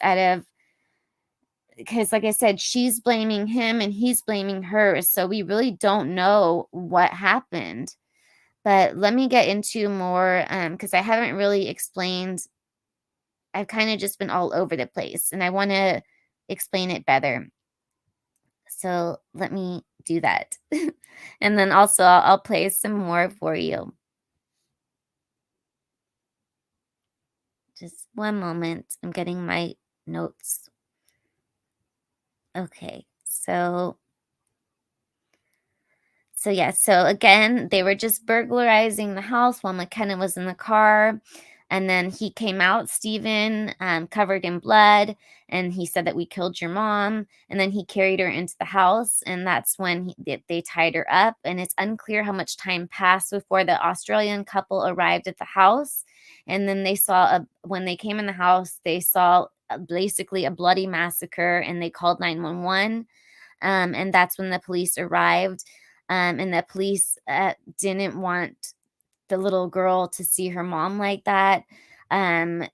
because like I said, she's blaming him and he's blaming her. So we really don't know what happened. But let me get into more because I haven't really explained. I've kind of just been all over the place and I want to explain it better. So let me do that. And then also I'll play some more for you. Just one moment. I'm getting my notes. Okay. So yeah, so again, they were just burglarizing the house while McKenna was in the car. And then he came out, Stephen, covered in blood, and he said that we killed your mom. And then he carried her into the house, and that's when they tied her up. And it's unclear how much time passed before the Australian couple arrived at the house. And then they saw when they came in the house, they saw basically a bloody massacre, and they called 911. And that's when the police arrived. And the police didn't want the little girl to see her mom like that. And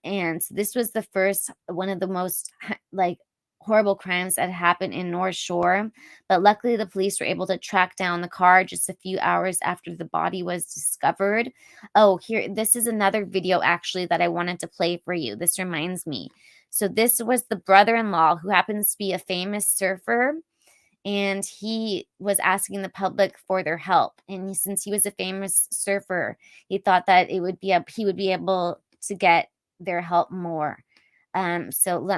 this was the first, one of the most like horrible crimes that happened in North Shore. But luckily, the police were able to track down the car just a few hours after the body was discovered. Oh, this is another video actually that I wanted to play for you. This reminds me. So this was the brother-in-law who happens to be a famous surfer, and he was asking the public for their help. And since he was a famous surfer, he thought that he would be able to get their help more. So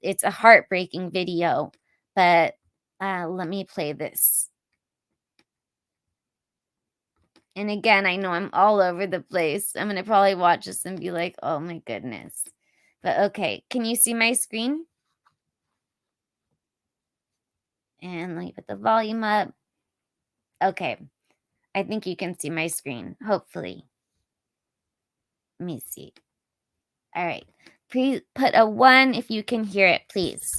it's a heartbreaking video, but let me play this. And again, I know I'm all over the place. I'm going to probably watch this and be like, oh my goodness. But okay, can you see my screen? And let me put the volume up. Okay. I think you can see my screen, hopefully. Let me see. All right. Please put a 1 if you can hear it, please.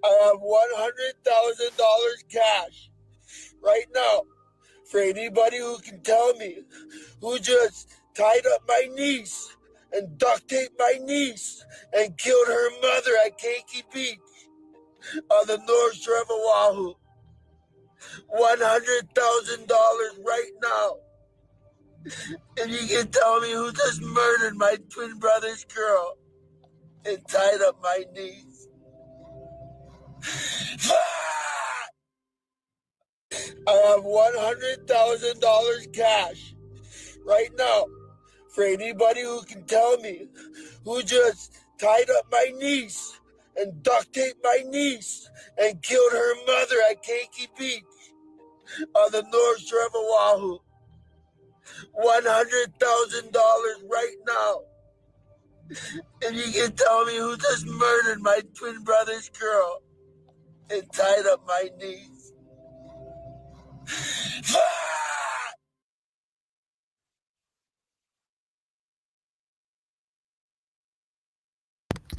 I have $100,000 cash right now for anybody who can tell me who just tied up my niece and duct taped my niece and killed her mother at Keiki Beach on the North Shore of Oahu. $100,000 right now. If you can tell me who just murdered my twin brother's girl and tied up my niece. I have $100,000 cash right now for anybody who can tell me who just tied up my niece and duct taped my niece and killed her mother at Keiki Beach on the North Shore of Oahu. $100,000 right now. If you can tell me who just murdered my twin brother's girl and tied up my niece.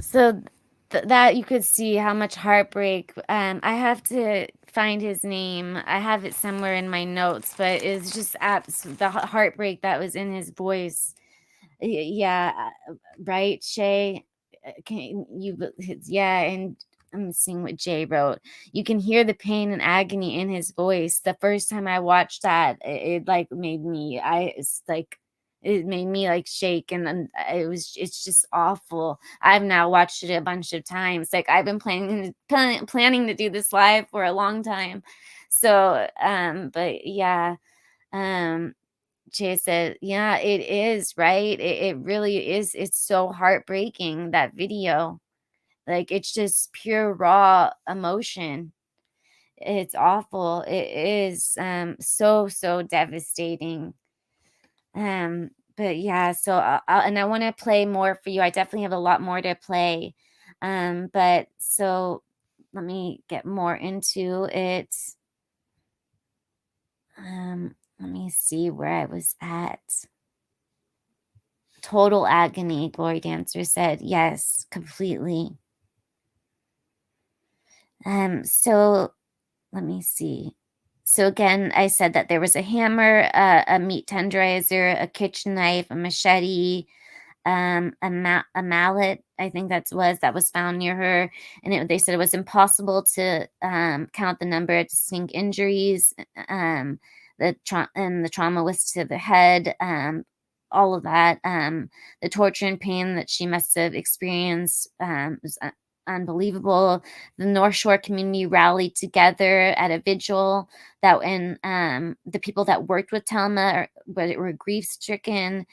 So that you could see how much heartbreak. I have to find his name. I have it somewhere in my notes, but it's just the heartbreak that was in his voice. Yeah, right, Shay. Can you? Yeah, and I'm seeing what Jay wrote. You can hear the pain and agony in his voice. The first time I watched that, it like made me. It made me like shake, and then it's just awful. I've now watched it a bunch of times. Like I've been planning to do this live for a long time. So, but yeah, Jay said, yeah, it is, right? It really is. It's so heartbreaking, that video. Like it's just pure raw emotion. It's awful. It is so devastating. But yeah, so and I want to play more for you. I definitely have a lot more to play. But so let me get more into it. Let me see where I was at. Total agony, Glory Dancer said. Yes, completely. So let me see. So again, I said that there was a hammer, a meat tenderizer, a kitchen knife, a machete, a mallet. I think that was found near her, and they said it was impossible to count the number of distinct injuries. The trauma was to the head. All of that. The torture and pain that she must have experienced was unbelievable. The North Shore community rallied together at a vigil and the people that worked with Telma were grief stricken.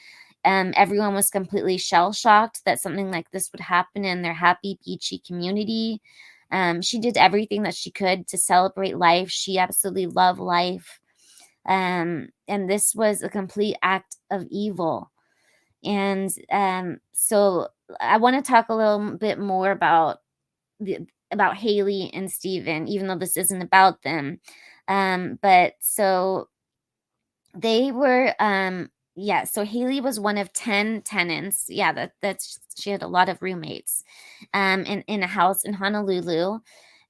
Everyone was completely shell shocked that something like this would happen in their happy, beachy community. She did everything that she could to celebrate life. She absolutely loved life. And this was a complete act of evil. And so I want to talk a little bit more about Haley and Steven, even though this isn't about them. But so they were, so Haley was one of 10 tenants. Yeah, that's she had a lot of roommates in a house in Honolulu.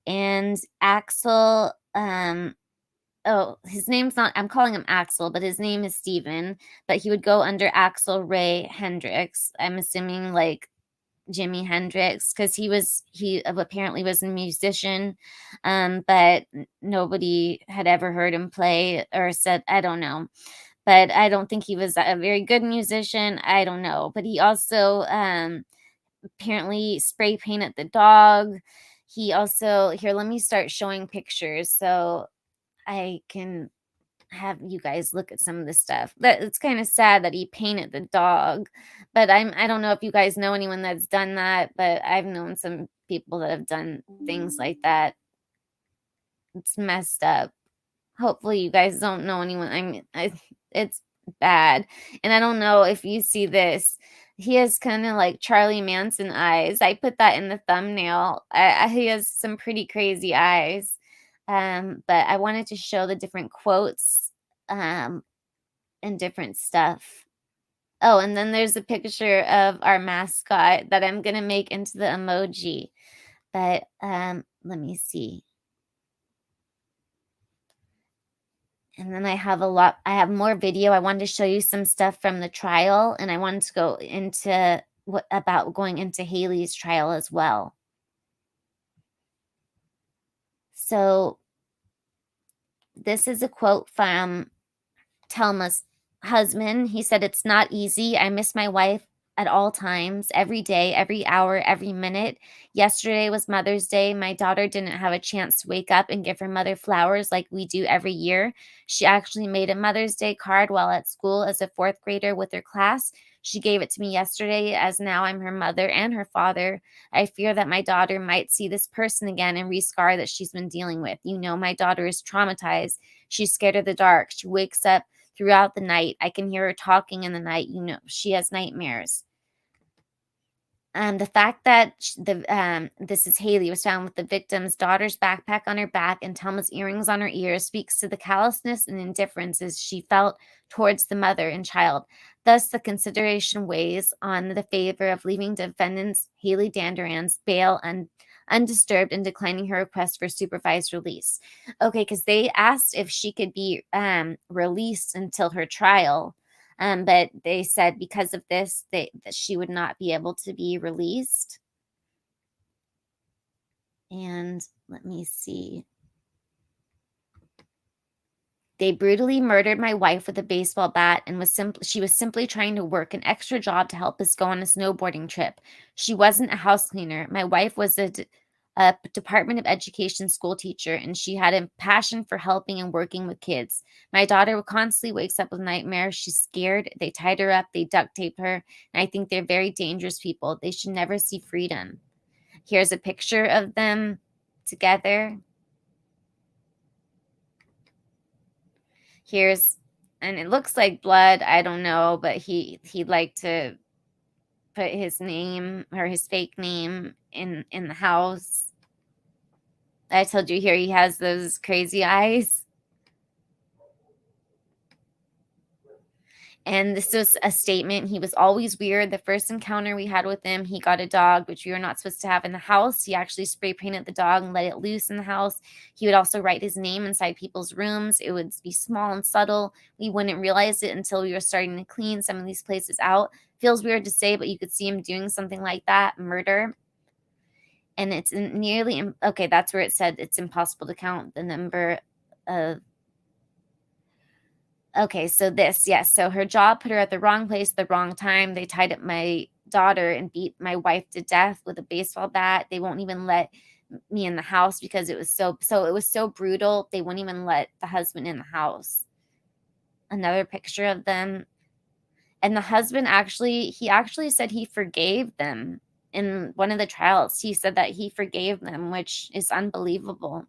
And Axel, his name's not, I'm calling him Axel, but his name is Steven, but he would go under Axel Ray Hendricks. I'm assuming like Jimi Hendrix, because he apparently was a musician, but nobody had ever heard him play or said, I don't know. But I don't think he was a very good musician. I don't know. But he also apparently spray painted the dog. He also, here, let me start showing pictures so I can have you guys look at some of this stuff. That it's kind of sad that he painted the dog, but I don't know if you guys know anyone that's done that, but I've known some people that have done things like that. It's messed up. Hopefully you guys don't know anyone. I mean, it's bad. And I don't know if you see this. He has kind of like Charlie Manson eyes. I put that in the thumbnail. He has some pretty crazy eyes. But I wanted to show the different quotes and different stuff. Oh, and then there's a picture of our mascot that I'm going to make into the emoji. But let me see. And then I have more video. I wanted to show you some stuff from the trial, and I wanted to go into about going into Haley's trial as well. So this is a quote from Telma's husband. He said, "It's not easy. I miss my wife at all times, every day, every hour, every minute. Yesterday was Mother's Day. My daughter didn't have a chance to wake up and give her mother flowers like we do every year. She actually made a Mother's Day card while at school as a 4th grader with her class. She gave it to me yesterday, as now I'm her mother and her father. I fear that my daughter might see this person again and re-scar that she's been dealing with. You know, my daughter is traumatized. She's scared of the dark. She wakes up throughout the night. I can hear her talking in the night. You know, she has nightmares." The fact that this is Haley was found with the victim's daughter's backpack on her back and Telma's earrings on her ears speaks to the callousness and indifference as she felt towards the mother and child. Thus, the consideration weighs on the favor of leaving defendants Haley Danduran's bail undisturbed and declining her request for supervised release. Okay, because they asked if she could be released until her trial. But they said because of this, that she would not be able to be released. And let me see. They brutally murdered my wife with a baseball bat and she was simply trying to work an extra job to help us go on a snowboarding trip. She wasn't a house cleaner. My wife was a Department of Education school teacher, and she had a passion for helping and working with kids. My daughter constantly wakes up with nightmares. She's scared. They tied her up. They duct taped her. And I think they're very dangerous people. They should never see freedom. Here's a picture of them together. And it looks like blood. I don't know, but he liked to put his name or his fake name in the house. I told you here he has those crazy eyes. And this was a statement. He was always weird. The first encounter we had with him, he got a dog, which we were not supposed to have in the house. He actually spray painted the dog and let it loose in the house. He would also write his name inside people's rooms. It would be small and subtle. We wouldn't realize it until we were starting to clean some of these places out. Feels weird to say, but you could see him doing something like that, murder. And it's nearly, okay, that's where it said it's impossible to count the number of. Okay, so this, yes. So her job put her at the wrong place at the wrong time. They tied up my daughter and beat my wife to death with a baseball bat. They won't even let me in the house because it was so brutal. They wouldn't even let the husband in the house. Another picture of them. And the husband actually said he forgave them. In one of the trials, he said that he forgave them, which is unbelievable.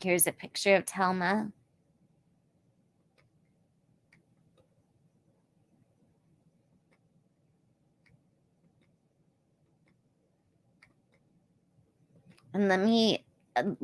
Here's a picture of Telma. And let me, I'm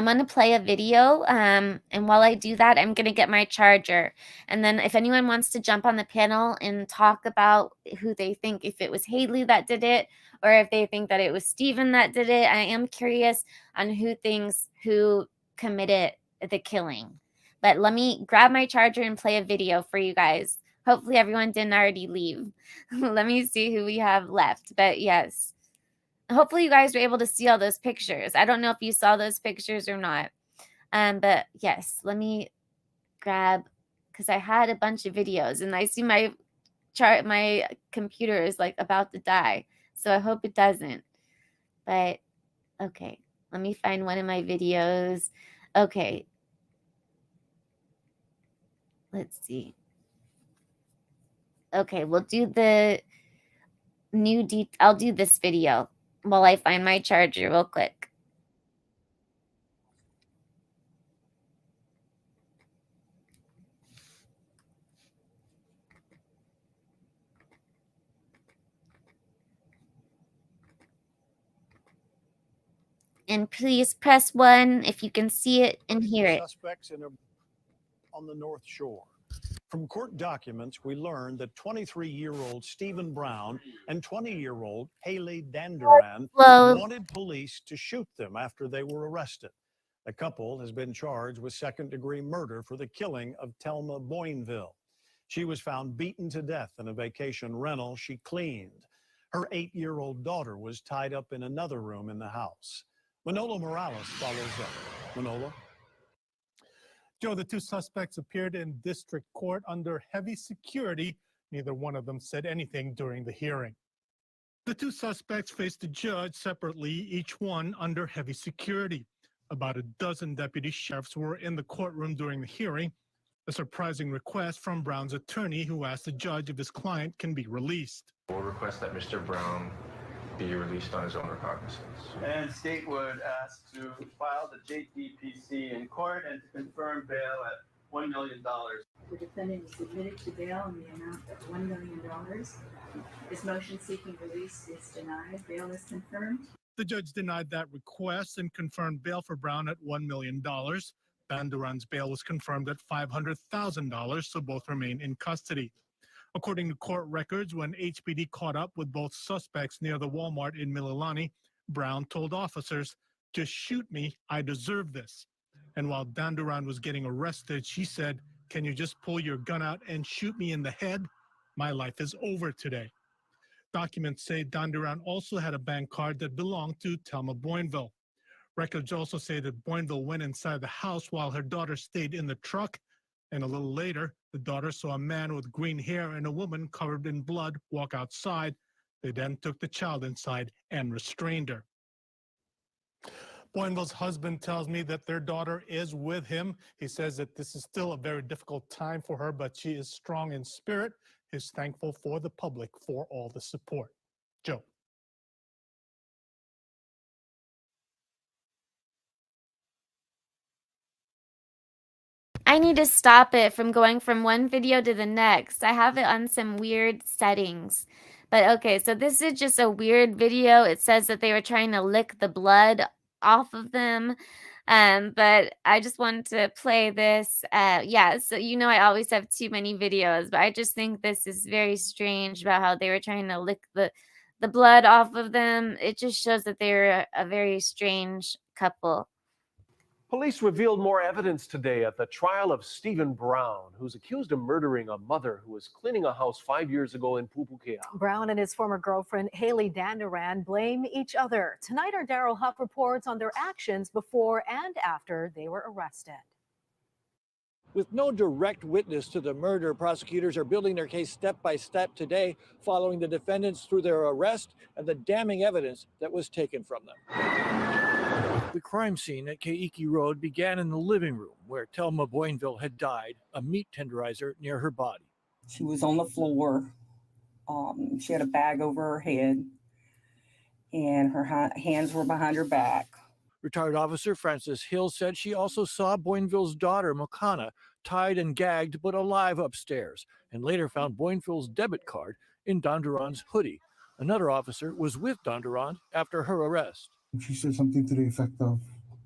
going to play a video. And while I do that, I'm going to get my charger. And then if anyone wants to jump on the panel and talk about who they think, if it was Haley that did it, or if they think that it was Steven that did it, I am curious on who thinks who committed the killing. But let me grab my charger and play a video for you guys. Hopefully everyone didn't already leave. Let me see who we have left. But yes. Hopefully you guys were able to see all those pictures. I don't know if you saw those pictures or not. But yes, let me grab, because I had a bunch of videos and I see my computer is like about to die. So I hope it doesn't. But okay, let me find one of my videos. Okay. Let's see. Okay, we'll do the I'll do this video while I find my charger real quick. And please press 1 if you can see it and hear it. Suspects on the North Shore. From court documents, we learned that 23-year-old Stephen Brown and 20-year-old Haley Danduran wanted police to shoot them after they were arrested. The couple has been charged with second-degree murder for the killing of Telma Boinville. She was found beaten to death in a vacation rental she cleaned. Her 8-year-old daughter was tied up in another room in the house. Manolo Morales follows up. Manolo? Joe, the two suspects appeared in district court under heavy security. Neither one of them said anything during the hearing. The two suspects faced the judge separately, each one under heavy security. About a dozen deputy sheriffs were in the courtroom during the hearing. A surprising request from Brown's attorney, who asked the judge if his client can be released. We'll request that Mr. Brown be released on his own recognizance. And state would ask to file the JDPC in court and to confirm bail at $1 million. The defendant is submitted to bail in the amount of $1 million. His motion seeking release is denied. Bail is confirmed. The judge denied that request and confirmed bail for Brown at $1 million. Danduran's bail was confirmed at $500,000, so both remain in custody. According to court records, when HPD caught up with both suspects near the Walmart in Mililani, Brown told officers, "Just shoot me, I deserve this." And while Danduran was getting arrested, she said, "Can you just pull your gun out and shoot me in the head? My life is over today." Documents say Danduran also had a bank card that belonged to Telma Boinville. Records also say that Boinville went inside the house while her daughter stayed in the truck. And a little later, the daughter saw a man with green hair and a woman covered in blood walk outside. They then took the child inside and restrained her. Boinville's husband tells me that their daughter is with him. He says that this is still a very difficult time for her, but she is strong in spirit. He's thankful for the public for all the support. Joe. I need to stop it from going from one video to the next. I have it on some weird settings. But okay, so this is just a weird video. It says that they were trying to lick the blood off of them. But I just wanted to play this. Yeah, so I always have too many videos, but I just think this is very strange about how they were trying to lick the blood off of them. It just shows that they were a very strange couple. Police revealed more evidence today at the trial of Stephen Brown, who's accused of murdering a mother who was cleaning a house 5 years ago in Pupukea. Brown and his former girlfriend, Haley Danduran, blame each other. Tonight, our Daryl Huff reports on their actions before and after they were arrested. With no direct witness to the murder, prosecutors are building their case step by step today, following the defendants through their arrest and the damning evidence that was taken from them. The crime scene at Keiki Road began in the living room where Telma Boinville had died, a meat tenderizer near her body. She was on the floor. She had a bag over her head, and her hands were behind her back. Retired Officer Frances Hill said she also saw Boinville's daughter, Makana, tied and gagged but alive upstairs, and later found Boinville's debit card in Danduran's hoodie. Another officer was with Danduran after her arrest. She said something to the effect of,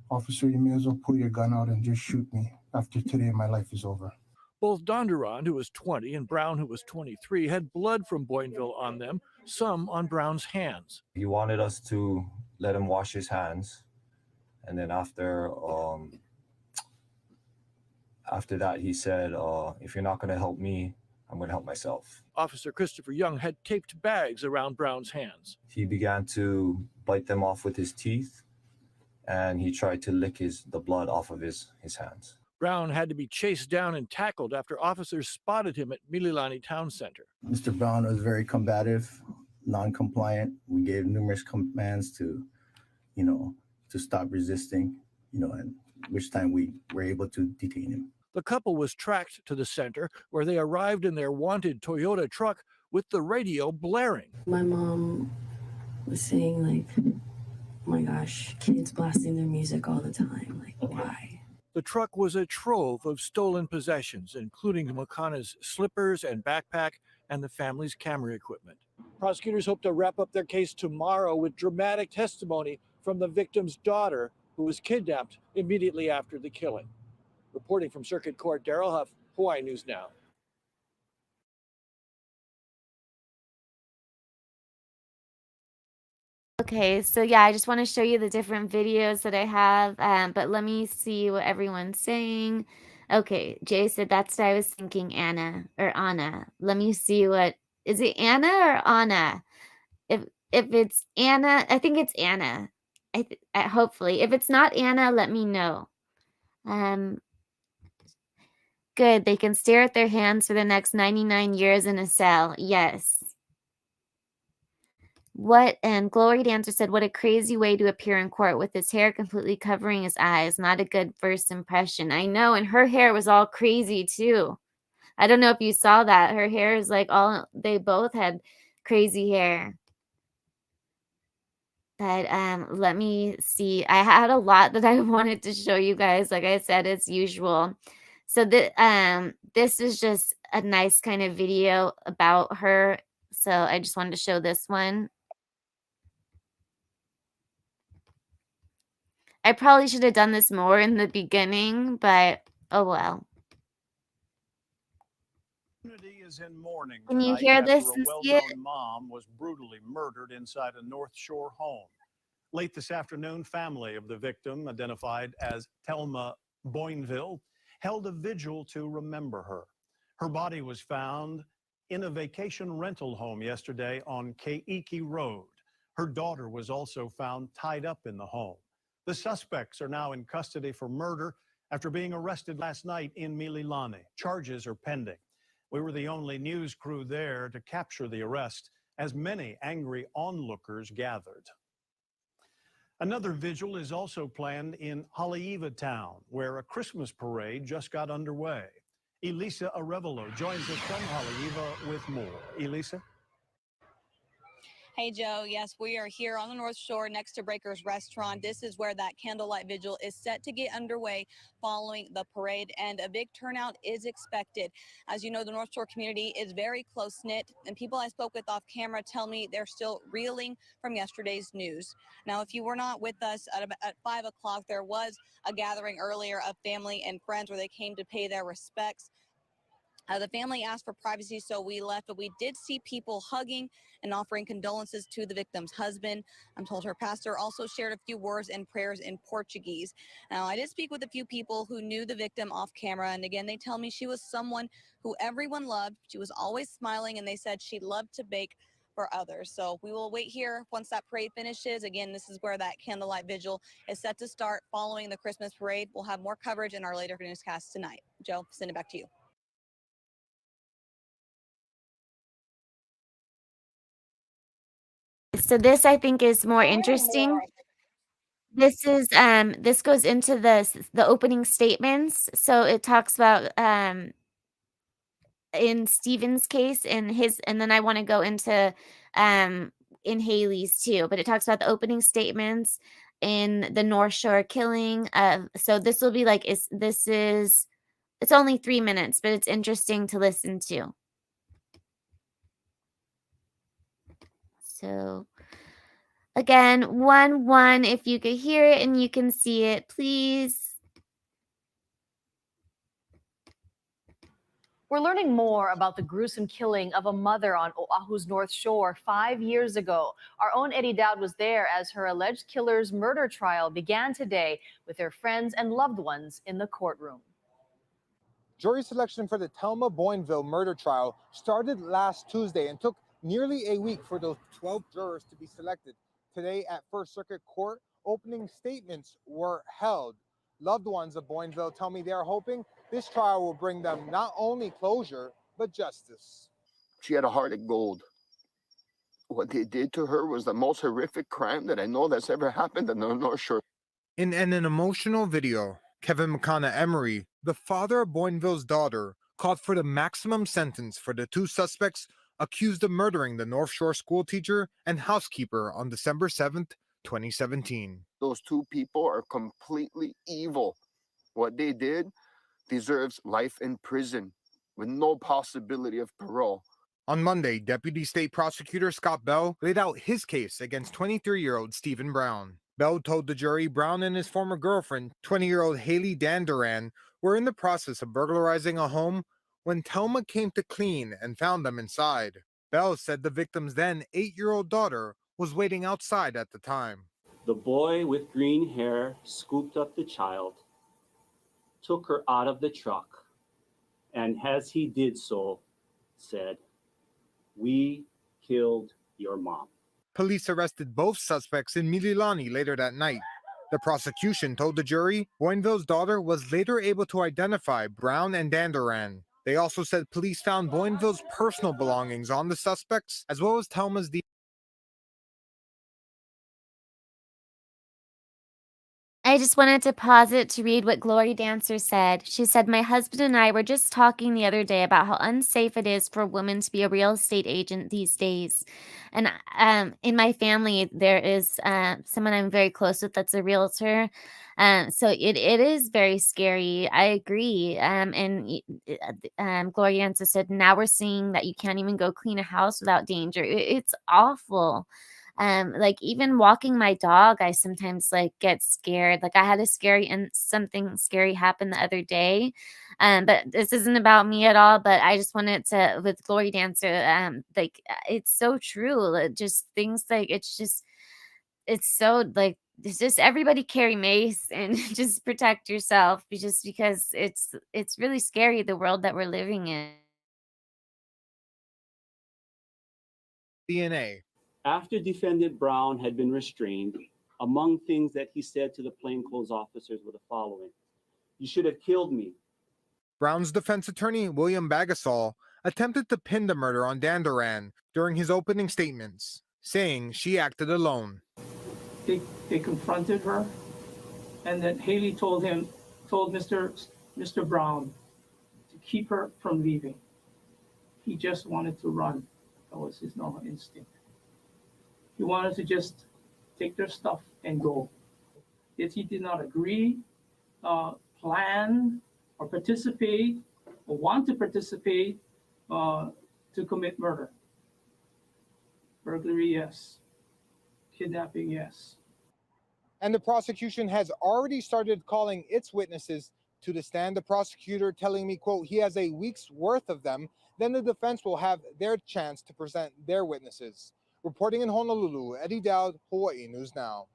"Officer, you may as well pull your gun out and just shoot me. After today, my life is over." Both Danduran, who was 20, and Brown, who was 23, had blood from Boinville on them, some on Brown's hands. He wanted us to let him wash his hands, and then after that, he said, "If you're not going to help me, I'm going to help myself." Officer Christopher Young had taped bags around Brown's hands. He began to bite them off with his teeth, and he tried to lick the blood off of his hands. Brown had to be chased down and tackled after officers spotted him at Mililani Town Center. Mr. Brown was very combative, non-compliant. We gave numerous commands to stop resisting, and which time we were able to detain him. The couple was tracked to the center, where they arrived in their wanted Toyota truck with the radio blaring. My mom was saying, like, oh my gosh, kids blasting their music all the time. Like, why? The truck was a trove of stolen possessions, including Makana's slippers and backpack and the family's camera equipment. Prosecutors hope to wrap up their case tomorrow with dramatic testimony from the victim's daughter, who was kidnapped immediately after the killing. Reporting from Circuit Court, Daryl Huff, Hawaii News Now. Okay, so yeah, I just want to show you the different videos that I have, but let me see what everyone's saying. Okay, Jay said that's what I was thinking, Anna. Let me see what is it, Anna or Anna? If it's Anna, I think it's Anna. Hopefully, if it's not Anna, let me know. Good. They can stare at their hands for the next 99 years in a cell. Yes. And Glory Dancer said, what a crazy way to appear in court with his hair completely covering his eyes. Not a good first impression. I know. And her hair was all crazy too. I don't know if you saw that. Her hair is like they both had crazy hair. But let me see. I had a lot that I wanted to show you guys, like I said, as usual. So this is just a nice kind of video about her. So I just wanted to show this one. I probably should have done this more in the beginning, but oh well. Community is in mourning Can you tonight hear after this a and see well-known it? mom was brutally murdered inside a North Shore home. Late this afternoon, family of the victim, identified as Telma Boinville, held a vigil to remember her. Her body was found in a vacation rental home yesterday on Keiki Road. Her daughter was also found tied up in the home. The suspects are now in custody for murder after being arrested last night in Mililani. Charges are pending. We were the only news crew there to capture the arrest, as many angry onlookers gathered. Another vigil is also planned in Haleiwa Town, where a Christmas parade just got underway. Elisa Arevalo joins us from Haleiwa with more. Elisa? Hey, Joe. Yes, we are here on the North Shore next to Breaker's Restaurant. This is where that candlelight vigil is set to get underway following the parade, and a big turnout is expected. As you know, the North Shore community is very close-knit, and people I spoke with off camera tell me they're still reeling from yesterday's news. Now, if you were not with us at 5 o'clock, there was a gathering earlier of family and friends where they came to pay their respects. The family asked for privacy, so we left, but we did see people hugging and offering condolences to the victim's husband. I'm told her pastor also shared a few words and prayers in Portuguese. Now, I did speak with a few people who knew the victim off camera, and again, they tell me she was someone who everyone loved. She was always smiling, and they said she loved to bake for others. So we will wait here once that parade finishes. Again, this is where that candlelight vigil is set to start following the Christmas parade. We'll have more coverage in our later newscast tonight. Joe, send it back to you. So this I think is more interesting. This goes into the opening statements. So it talks about in Stephen's case and then I want to go into in Haley's too, but it talks about the opening statements in the North Shore killing. So this will be like it's only 3 minutes, but it's interesting to listen to. So again, 1-1 if you could hear it and you can see it, please. We're learning more about the gruesome killing of a mother on Oahu's North Shore 5 years ago. Our own Eddie Dowd was there as her alleged killer's murder trial began today with their friends and loved ones in the courtroom. Jury selection for the Telma Boinville murder trial started last Tuesday and took nearly a week for those 12 jurors to be selected. Today at First Circuit Court, opening statements were held. Loved ones of Boinville tell me they are hoping this trial will bring them not only closure, but justice. She had a heart of gold. What they did to her was the most horrific crime that I know that's ever happened in the North Shore. In an emotional video, Kevin McConna Emery, the father of Boinville's daughter, called for the maximum sentence for the two suspects accused of murdering the North Shore school teacher and housekeeper on December 7th, 2017. Those two people are completely evil. What they did deserves life in prison with no possibility of parole. On Monday, Deputy State Prosecutor Scott Bell laid out his case against 23-year-old Stephen Brown. Bell told the jury Brown and his former girlfriend, 20-year-old Haley Danduran, were in the process of burglarizing a home when Telma came to clean and found them inside. Bell said the victim's then 8-year-old daughter was waiting outside at the time. The boy with green hair scooped up the child, took her out of the truck, and as he did so, said, "We killed your mom." Police arrested both suspects in Mililani later that night. The prosecution told the jury Boinville's daughter was later able to identify Brown and Danduran. They also said police found Boinville's personal belongings on the suspects, as well as Telma's DNA. I just wanted to pause it to read what Glory Dancer said. She said, "My husband and I were just talking the other day about how unsafe it is for a woman to be a real estate agent these days. And in my family, there is someone I'm very close with that's a realtor. So it is very scary. I agree. Gloria Dancer said, now we're seeing that you can't even go clean a house without danger. It's awful. Like even walking my dog, I sometimes like get scared. Like I had something scary happen the other day. But this isn't about me at all, but I just wanted to, with Glory Dancer, it's so true. Just things like, it's so like, it's just everybody carry mace and just protect yourself just because it's really scary, the world that we're living in. DNA. After defendant Brown had been restrained, among things that he said to the plainclothes officers were the following: "You should have killed me." Brown's defense attorney, William Bagasol, attempted to pin the murder on Danduran during his opening statements, saying she acted alone. They confronted her, and then Haley told Mr. Brown to keep her from leaving. He just wanted to run. That was his normal instinct. He wanted to just take their stuff and go. If he did not agree, plan, or participate, or want to participate to commit murder. Burglary, yes. Kidnapping, yes. And the prosecution has already started calling its witnesses To the stand, the prosecutor telling me, quote, he has a week's worth of them, then the defense will have their chance to present their witnesses. Reporting in Honolulu, Eddie Dowd, Hawaii News Now.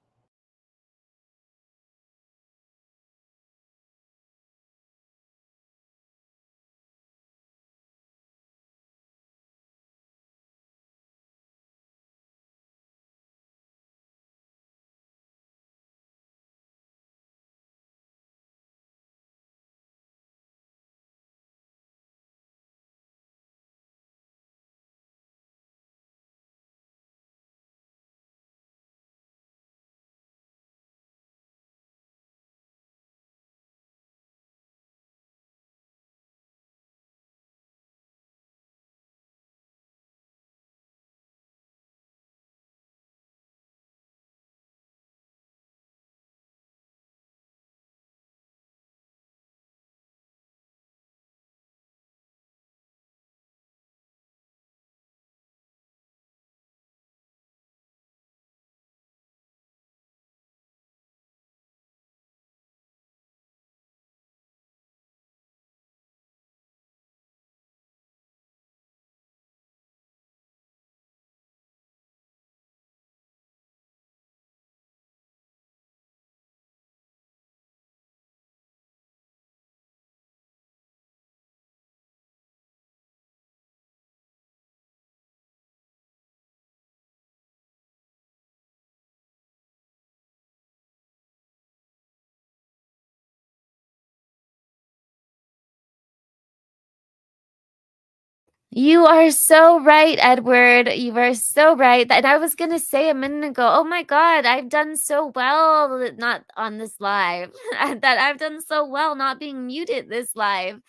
You are so right, Edward. You are so right. And I was gonna say a minute ago, oh my God, I've done so well not on this live. That I've done so well not being muted this live.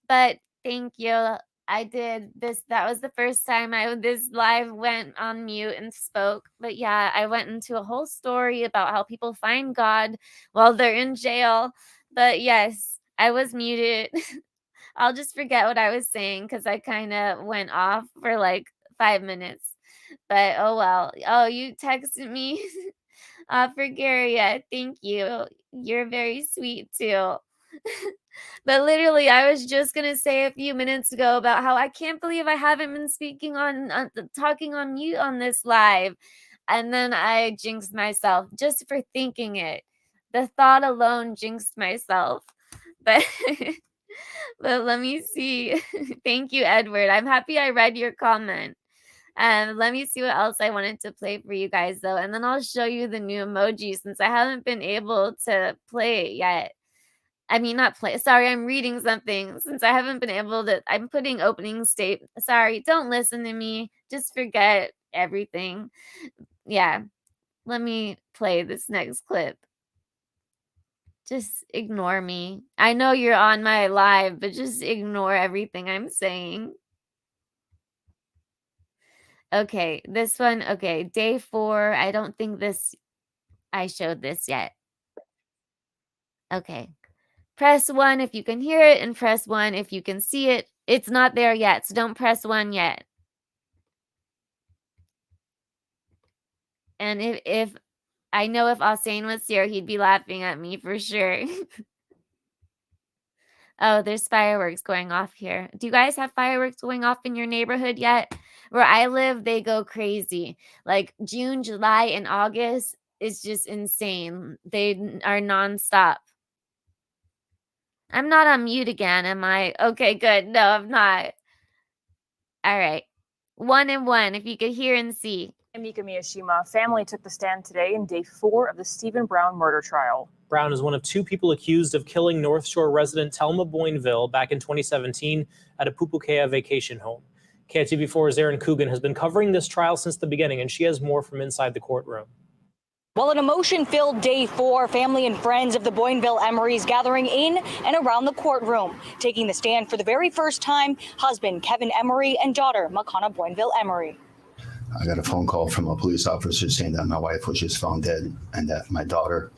But thank you. I did this. That was the first time this live went on mute and spoke. But yeah, I went into a whole story about how people find God while they're in jail. But yes, I was muted. I'll just forget what I was saying because I kind of went off for like 5 minutes. But oh well. Oh, you texted me for Gary. Yeah, thank you. You're very sweet too. But literally, I was just gonna say a few minutes ago about how I can't believe I haven't been speaking talking on mute on this live, and then I jinxed myself just for thinking it. The thought alone jinxed myself. But but let me see. Thank you, Edward. I'm happy I read your comment. Let me see what else I wanted to play for you guys, though. And then I'll show you the new emoji since I haven't been able to play it yet. I mean, not play. Sorry, I'm reading something since I haven't been able to. I'm putting opening state. Sorry, don't listen to me. Just forget everything. Yeah. Let me play this next clip. Just ignore me. I know you're on my live, but just ignore everything I'm saying. Okay, this one. Okay, day 4. I don't think I showed this yet. Okay. Press 1 if you can hear it, and press 1 if you can see it. It's not there yet, so don't press 1 yet. And if I know if Austin was here, he'd be laughing at me for sure. Oh, there's fireworks going off here. Do you guys have fireworks going off in your neighborhood yet? Where I live, they go crazy. Like June, July, and August is just insane. They are nonstop. I'm not on mute again, am I? Okay, good. No, I'm not. All right. 1 and 1, if you could hear and see. Mika Miyashima family took the stand today in day 4 of the Stephen Brown murder trial. Brown is one of 2 people accused of killing North Shore resident Telma Boinville back in 2017 at a Pupukea vacation home. KITV4's Erin Coogan has been covering this trial since the beginning, and she has more from inside the courtroom. Well, an emotion-filled day 4, family and friends of the Boinville Emerys gathering in and around the courtroom. Taking the stand for the very first time, husband Kevin Emery and daughter Makana Boinville Emery. I got a phone call from a police officer saying that my wife was just found dead and that my daughter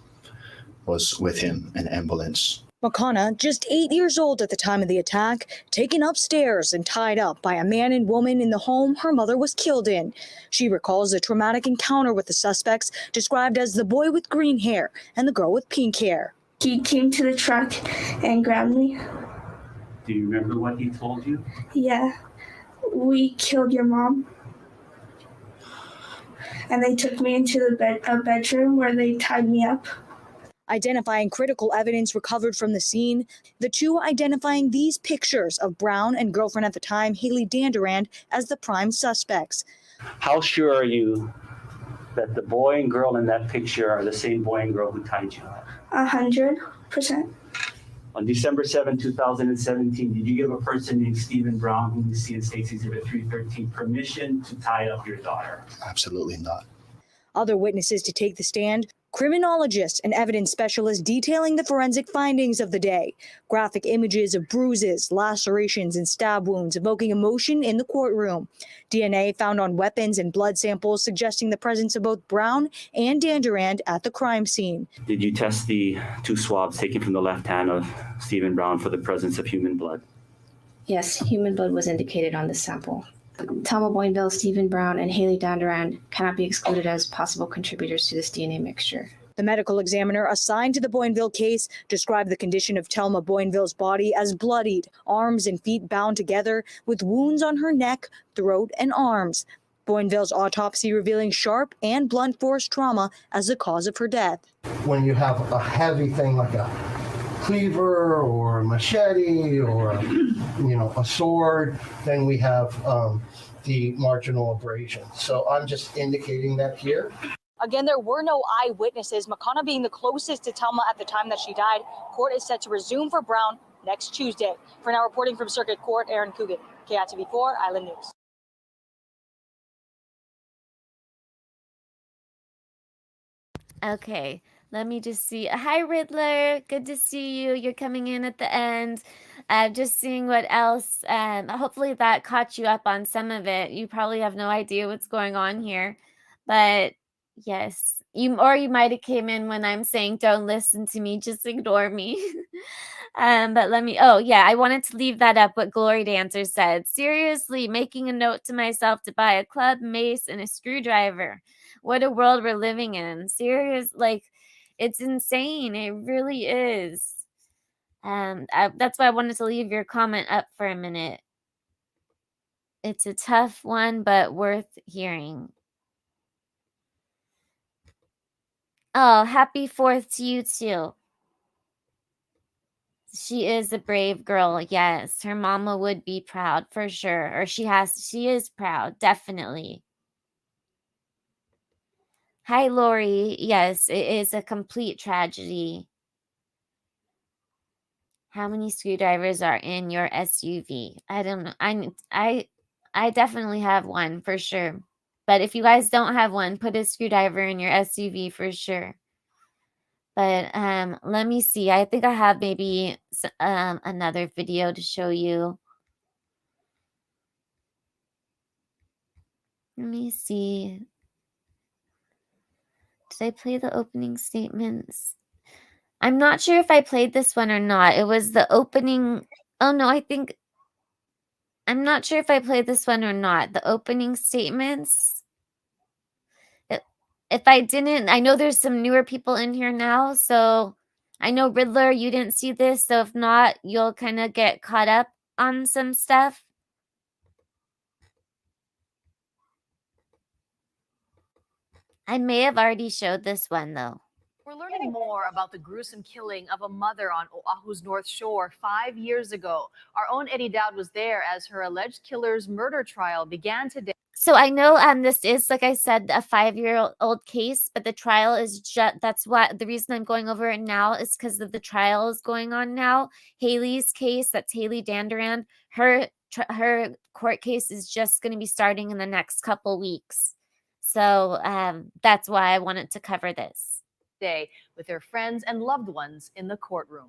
was with him in an ambulance. Makana, just 8 years old at the time of the attack, taken upstairs and tied up by a man and woman in the home her mother was killed in. She recalls a traumatic encounter with the suspects, described as the boy with green hair and the girl with pink hair. He came to the truck and grabbed me. Do you remember what he told you? Yeah, we killed your mom. And they took me into a bedroom where they tied me up. Identifying critical evidence recovered from the scene, the two identifying these pictures of Brown and girlfriend at the time, Haley Dandurand, as the prime suspects. How sure are you that the boy and girl in that picture are the same boy and girl who tied you up? 100%. On December 7, 2017, did you give a person named Stephen Brown, whom you see in State's Exhibit 313, permission to tie up your daughter? Absolutely not. Other witnesses to take the stand, criminologists and evidence specialists detailing the forensic findings of the day. Graphic images of bruises, lacerations, and stab wounds evoking emotion in the courtroom. DNA found on weapons and blood samples suggesting the presence of both Brown and Dandurand at the crime scene. Did you test the 2 swabs taken from the left hand of Stephen Brown for the presence of human blood? Yes, human blood was indicated on this sample. Telma Boinville, Stephen Brown, and Haley Dandurand cannot be excluded as possible contributors to this DNA mixture. The medical examiner assigned to the Boinville case described the condition of Telma Boinville's body as bloodied, arms and feet bound together, with wounds on her neck, throat, and arms. Boinville's autopsy revealing sharp and blunt force trauma as the cause of her death. When you have a heavy thing like a cleaver or a machete or a sword, then we have the marginal abrasion. So I'm just indicating that here. Again, there were no eyewitnesses, McConnell being the closest to Telma at the time that she died. Court is set to resume for Brown next Tuesday. For now, reporting from Circuit Court, Aaron Coogan, KITV4 Island News. Okay, let me just see. Hi, Riddler. Good to see you. You're coming in at the end. Just seeing what else. Hopefully that caught you up on some of it. You probably have no idea what's going on here, but yes, you might have came in when I'm saying don't listen to me, just ignore me. But let me. Oh yeah, I wanted to leave that up. What Glory Dancer said. Seriously, making a note to myself to buy a club, mace, and a screwdriver. What a world we're living in. Serious, like, it's insane. It really is. That's why I wanted to leave your comment up for a minute. It's a tough one, but worth hearing. Oh, happy 4th to you too. She is a brave girl. Yes, her mama would be proud for sure. Or she is proud, definitely. Hi, Lori. Yes, it is a complete tragedy. How many screwdrivers are in your SUV? I don't know. I definitely have one for sure. But if you guys don't have one, put a screwdriver in your SUV for sure. But let me see. I think I have maybe another video to show you. Let me see. Did I play the opening statements? I'm not sure if I played this one or not. It was the opening. Oh no, I'm not sure if I played this one or not. The opening statements. If I didn't, I know there's some newer people in here now. So I know Riddler, you didn't see this. So if not, you'll kind of get caught up on some stuff. I may have already showed this one though. We're learning more about the gruesome killing of a mother on Oahu's North Shore 5 years ago. Our own Eddie Dowd was there as her alleged killer's murder trial began today. So I know this is, like I said, a 5-year-old case, but the trial is that's what the reason I'm going over it now is because of the trial is going on now. Haley's case, that's Haley Dandurand, her court case is just going to be starting in the next couple weeks. So that's why I wanted to cover this. Day with their friends and loved ones in the courtroom.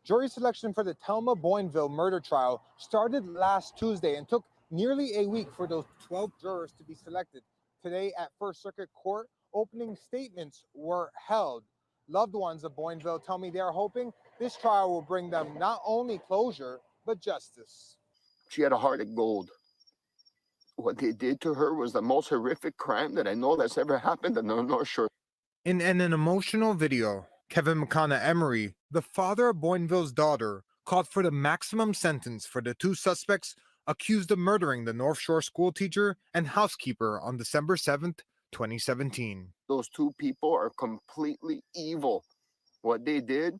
Jury selection for the Telma Boinville murder trial started last Tuesday and took nearly a week for those 12 jurors to be selected. Today at First Circuit Court, opening statements were held. Loved ones of Boinville tell me they are hoping this trial will bring them not only closure, but justice. She had a heart of gold. What they did to her was the most horrific crime that I know that's ever happened in the North Shore. In an emotional video, Kevin McConna Emery, the father of Boinville's daughter, called for the maximum sentence for the two suspects accused of murdering the North Shore schoolteacher and housekeeper on December 7th, 2017. Those two people are completely evil. What they did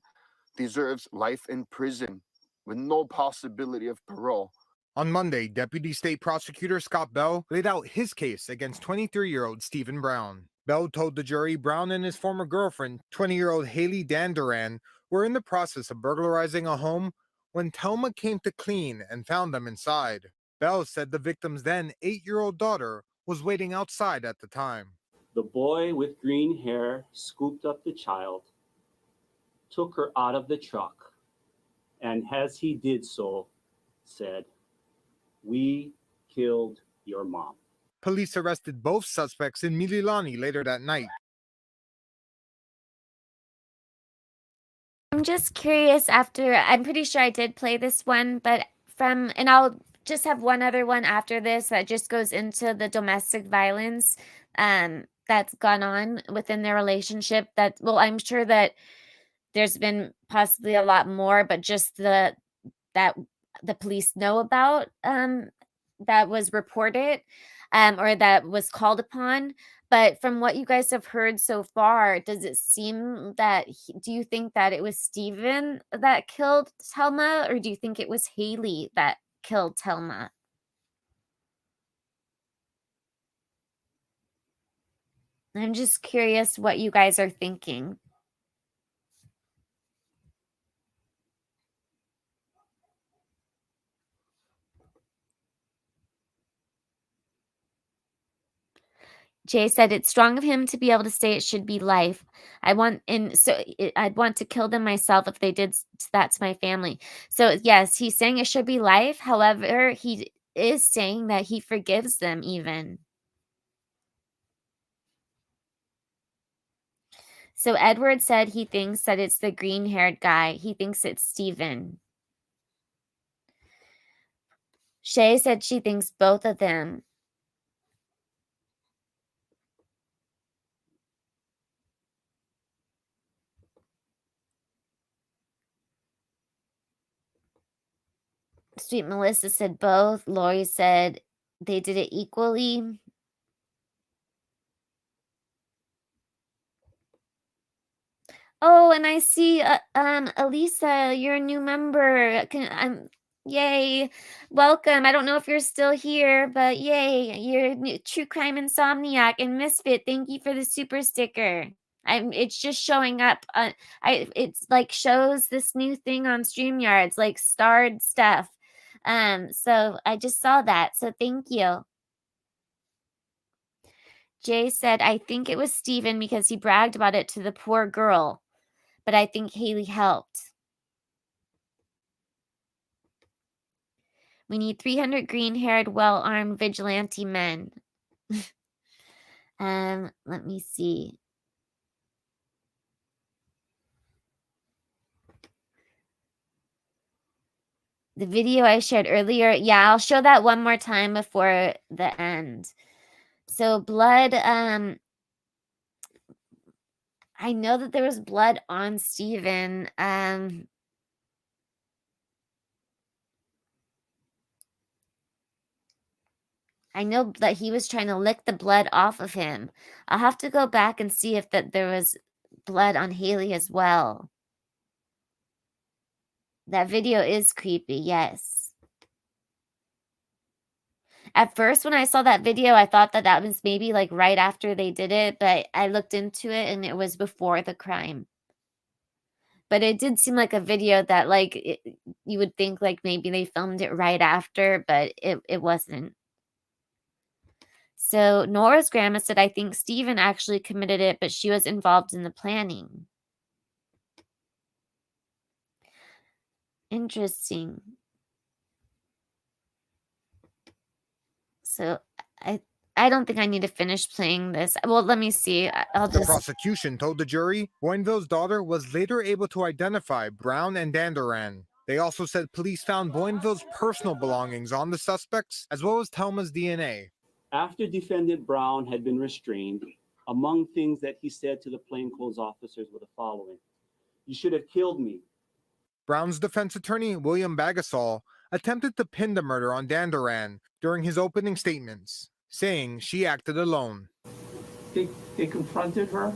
deserves life in prison with no possibility of parole. On Monday, Deputy State Prosecutor Scott Bell laid out his case against 23-year-old Stephen Brown. Bell told the jury Brown and his former girlfriend, 20-year-old Haley Danduran, were in the process of burglarizing a home when Telma came to clean and found them inside. Bell said the victim's then 8-year-old daughter was waiting outside at the time. The boy with green hair scooped up the child, took her out of the truck, and as he did so, said, "We killed your mom." Police arrested both suspects in Mililani later that night. I'm just curious I'm pretty sure I did play this one, but and I'll just have one other one after this that just goes into the domestic violence that's gone on within their relationship. I'm sure that there's been possibly a lot more, but just that the police know about that was reported or that was called upon. But from what you guys have heard so far, does it seem that do you think that it was Steven that killed Telma, or do you think it was Haley that killed Telma? I'm just curious what you guys are thinking. Jay said it's strong of him to be able to say it should be life. I'd want to kill them myself if they did that to my family. So yes, he's saying it should be life. However, he is saying that he forgives them even. So Edward said he thinks that it's the green-haired guy. He thinks it's Steven. Shay said she thinks both of them. Sweet Melissa said both. Lori said they did it equally. Oh, and I see, Elisa, you're a new member. Yay. Welcome. I don't know if you're still here, but yay. You're a new True Crime Insomniac and Misfit. Thank you for the super sticker. It's just showing up. It's like shows this new thing on StreamYard. It's like starred stuff. So I just saw that. So thank you. Jay said, I think it was Steven because he bragged about it to the poor girl. But I think Haley helped. We need 300 green-haired, well-armed vigilante men. Let me see. The video I shared earlier, yeah, I'll show that one more time before the end. So blood, I know that there was blood on Steven. I know that he was trying to lick the blood off of him. I'll have to go back and see if there was blood on Haley as well. That video is creepy, yes. At first, when I saw that video, I thought that was maybe like right after they did it, but I looked into it and it was before the crime. But it did seem like a video that you would think like maybe they filmed it right after, but it wasn't. So Nora's grandma said, I think Steven actually committed it, but she was involved in the planning. Interesting. So I don't think I need to finish playing this. Well, let me see. The prosecution told the jury Boinville's daughter was later able to identify Brown and Danduran. They also said police found Boinville's personal belongings on the suspects, as well as Telma's DNA. After defendant Brown had been restrained, among things that he said to the plainclothes officers were the following: You should have killed me. Brown's defense attorney, William Bagasol, attempted to pin the murder on Danduran during his opening statements, saying she acted alone. They confronted her,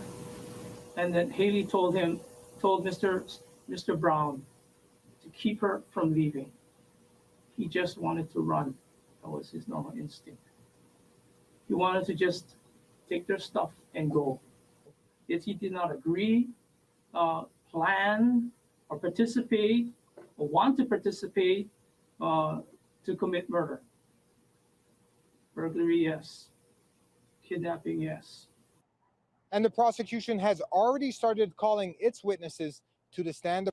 and then Haley told Mr. Brown to keep her from leaving. He just wanted to run. That was his normal instinct. He wanted to just take their stuff and go. If he did not agree, plan, or participate, or want to participate to commit murder. Burglary, yes. Kidnapping, yes. And the prosecution has already started calling its witnesses to the stand.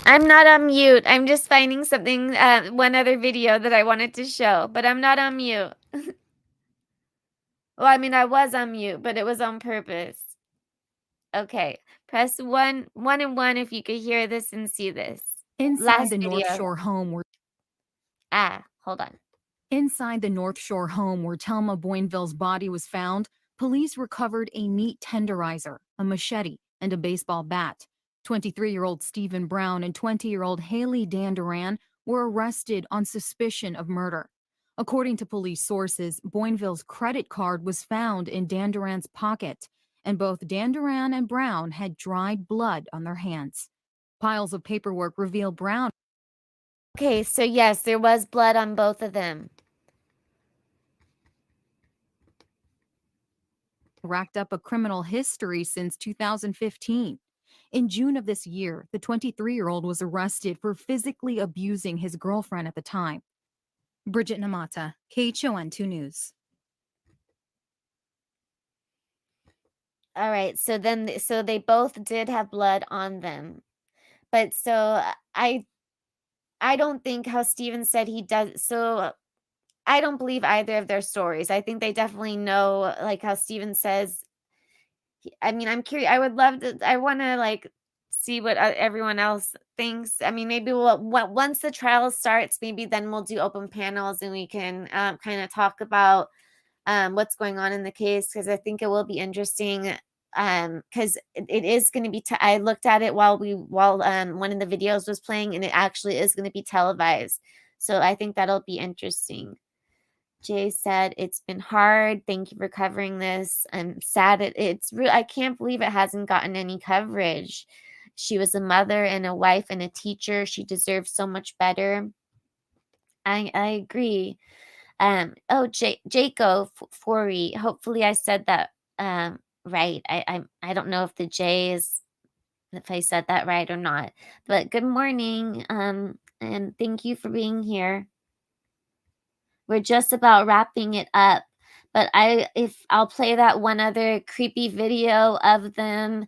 I'm not on mute. I'm just finding something, one other video that I wanted to show, but I'm not on mute. Well, I mean, I was on mute, but it was on purpose. Okay, press one and one if you could hear this and see this. Inside the North Shore home where Hold on. Inside the North Shore home where Telma Boinville's body was found, police recovered a meat tenderizer, a machete, and a baseball bat. 23-year-old Stephen Brown and 20-year-old Haley Danduran were arrested on suspicion of murder. According to police sources, Boinville's credit card was found in Danduran's pocket, and both Danduran and Brown had dried blood on their hands. Piles of paperwork reveal Brown. Okay, so yes, there was blood on both of them. Racked up a criminal history since 2015. In June of this year, the 23-year-old was arrested for physically abusing his girlfriend at the time. Bridget Namata, KHON 2 News. All right, so they both did have blood on them. But so I don't think how Steven said he does, so I don't believe either of their stories. I think they definitely know, like how Steven says. I mean, I'm curious. I would love to. I want to like see what everyone else thinks. I mean, maybe once the trial starts, maybe then we'll do open panels and we can kind of talk about what's going on in the case, because I think it will be interesting. Because it is going to be. I looked at it while one of the videos was playing, and it actually is going to be televised. So I think that'll be interesting. Jay said, "It's been hard. Thank you for covering this. I'm sad. It's real. I can't believe it hasn't gotten any coverage. She was a mother and a wife and a teacher. She deserves so much better." I agree. Jaco Fori. Hopefully, I said that right. I don't know if the J is, if I said that right or not. But good morning. And thank you for being here. We're just about wrapping it up, but I'll play that one other creepy video of them,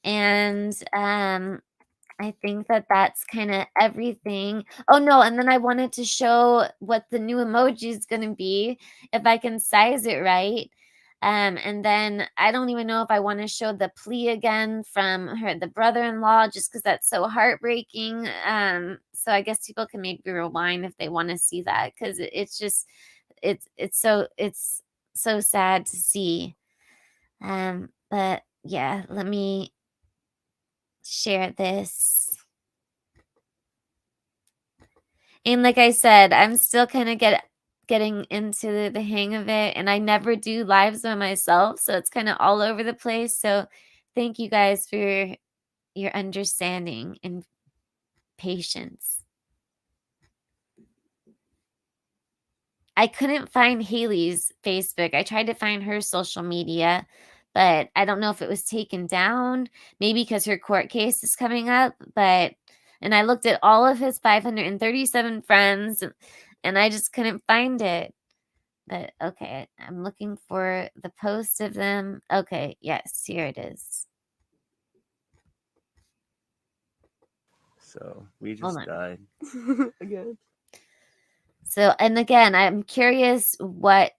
and I think that's kind of everything. Oh no, and then I wanted to show what the new emoji is going to be, if I can size it right. And then I don't even know if I want to show the plea again from the brother-in-law, just because that's so heartbreaking. So I guess people can maybe rewind if they want to see that, because it's just it's so sad to see. But yeah, let me share this. And like I said, I'm still kind of getting into the hang of it, and I never do lives by myself, so it's kind of all over the place. So thank you guys for your understanding and patience. I couldn't find Haley's Facebook. I tried to find her social media, but I don't know if it was taken down, maybe because her court case is coming up. And I looked at all of his 537 friends, and I just couldn't find it. But okay, I'm looking for the post of them. Okay, yes, here it is. So we Hold just on. died again. So, and again, I'm curious what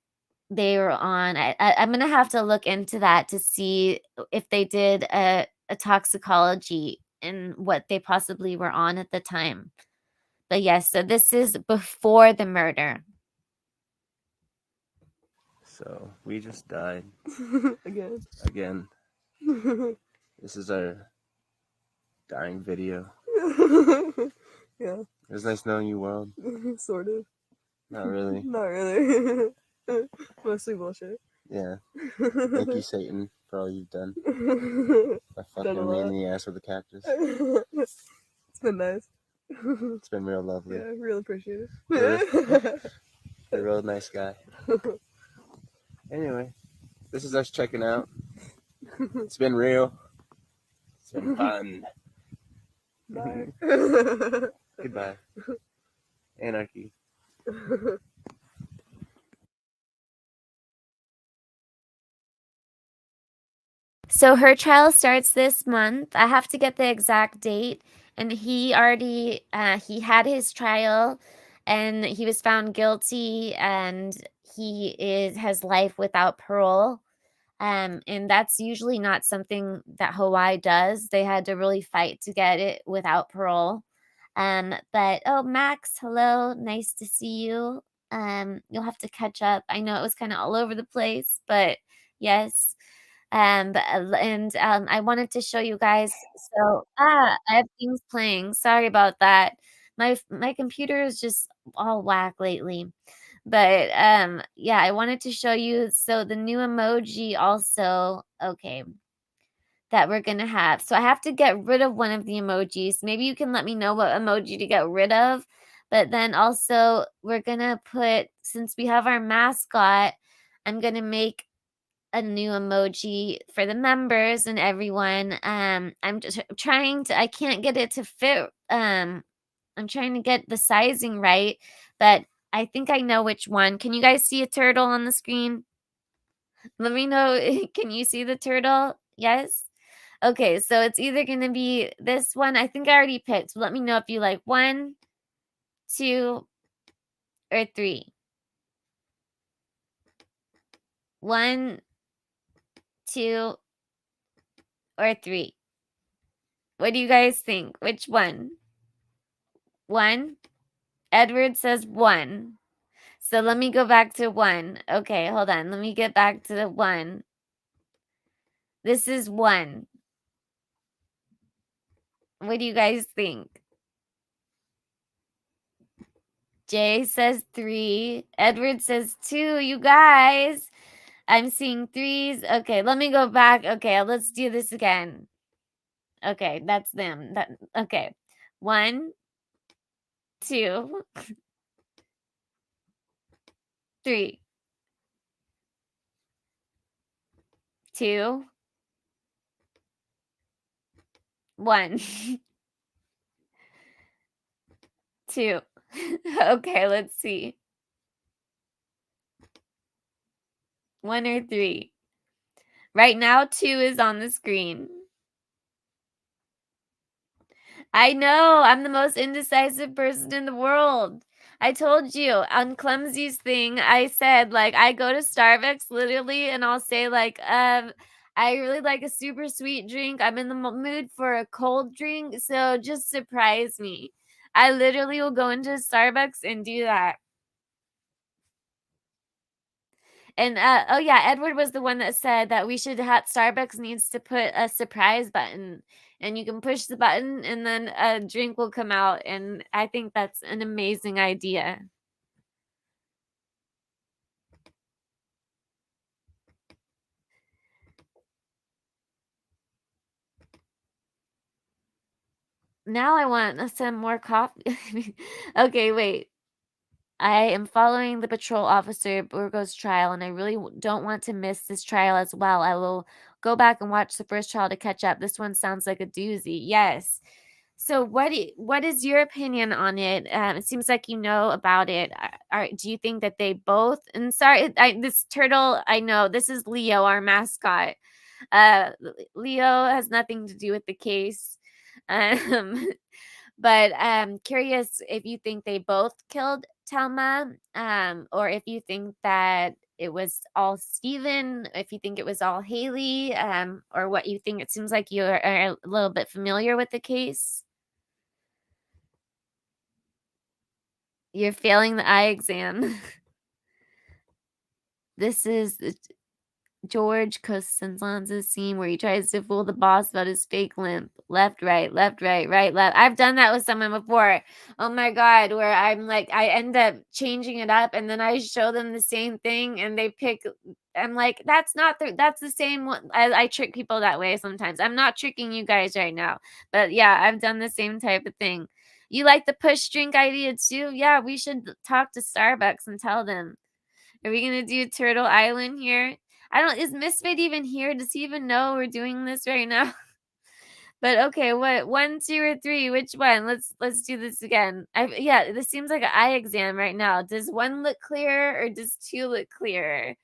they were on. I'm gonna have to look into that to see if they did a toxicology and what they possibly were on at the time. But yes, so this is before the murder. So we just died Again. again. This is our dying video. Yeah. It was nice knowing you, world. Sort of. Not really. Not really. Mostly bullshit. Yeah. Thank you, Satan, for all you've done. By Done a fucking me in lot. the ass with a cactus. It's been nice. It's been real lovely. Yeah, I really appreciate it. You're a real nice guy. Anyway, this is us checking out. It's been real. It's been fun. Bye. Goodbye. Anarchy. So her trial starts this month. I have to get the exact date, and he already he had his trial, and he was found guilty, and he has life without parole. And that's usually not something that Hawaii does. They had to really fight to get it without parole. But oh, Max, hello, nice to see you. You'll have to catch up. I know it was kind of all over the place, but yes. I wanted to show you guys. So I have things playing. Sorry about that. My computer is just all whack lately. But yeah, I wanted to show you. So the new emoji also, okay, that we're gonna have. So I have to get rid of one of the emojis. Maybe you can let me know what emoji to get rid of. But then also we're gonna put, since we have our mascot, I'm gonna make a new emoji for the members and everyone. I'm just trying to, I can't get it to fit. I'm trying to get the sizing right, but I think I know which one. Can you guys see a turtle on the screen? Let me know. Can you see the turtle? Yes? Okay, so it's either going to be this one. I think I already picked. So let me know if you like 1, 2, or 3. 1, 2, or 3. What do you guys think? Which one? 1? Edward says 1. So let me go back to 1. Okay, hold on. Let me get back to the 1. This is 1. What do you guys think? Jay says 3. Edward says 2. You guys, I'm seeing 3s. Okay, let me go back. Okay, let's do this again. Okay, that's them. Okay. 1, 2, 3. 2, 1. 2. Okay, let's see. 1 or 3. Right now, 2 is on the screen. I know, I'm the most indecisive person in the world. I told you on Clumsy's thing, I said, like, I go to Starbucks literally and I'll say, like, I really like a super sweet drink. I'm in the mood for a cold drink, so just surprise me. I literally will go into Starbucks and do that. And oh yeah, Edward was the one that said that we should have Starbucks needs to put a surprise button, and you can push the button and then a drink will come out, and I think that's an amazing idea. Now I want some more coffee. Okay, wait. I am following the patrol officer Burgo's trial, and I really don't want to miss this trial as well. I will go back and watch the first trial to catch up. This one sounds like a doozy. Yes. So what is your opinion on it? It seems like you know about it. Do you think that they both? And sorry, this turtle. I know this is Leo, our mascot. Leo has nothing to do with the case. Um, but curious if you think they both killed Telma, or if you think that it was all Steven, if you think it was all Haley, or what you think. It seems like you are a little bit familiar with the case. You're failing the eye exam. This is George Costanza's scene where he tries to fool the boss about his fake limp. Left, right, right, left. I've done that with someone before. Oh my God, where I'm like, I end up changing it up and then I show them the same thing and they pick. I'm like, that's the same one. I trick people that way sometimes. I'm not tricking you guys right now. But yeah, I've done the same type of thing. You like the push drink idea too? Yeah, we should talk to Starbucks and tell them. Are we gonna do Turtle Island here? Is Misfit even here? Does he even know we're doing this right now? But okay, what 1, 2, or 3? Which one? Let's do this again. Yeah, this seems like an eye exam right now. Does 1 look clearer or does 2 look clearer?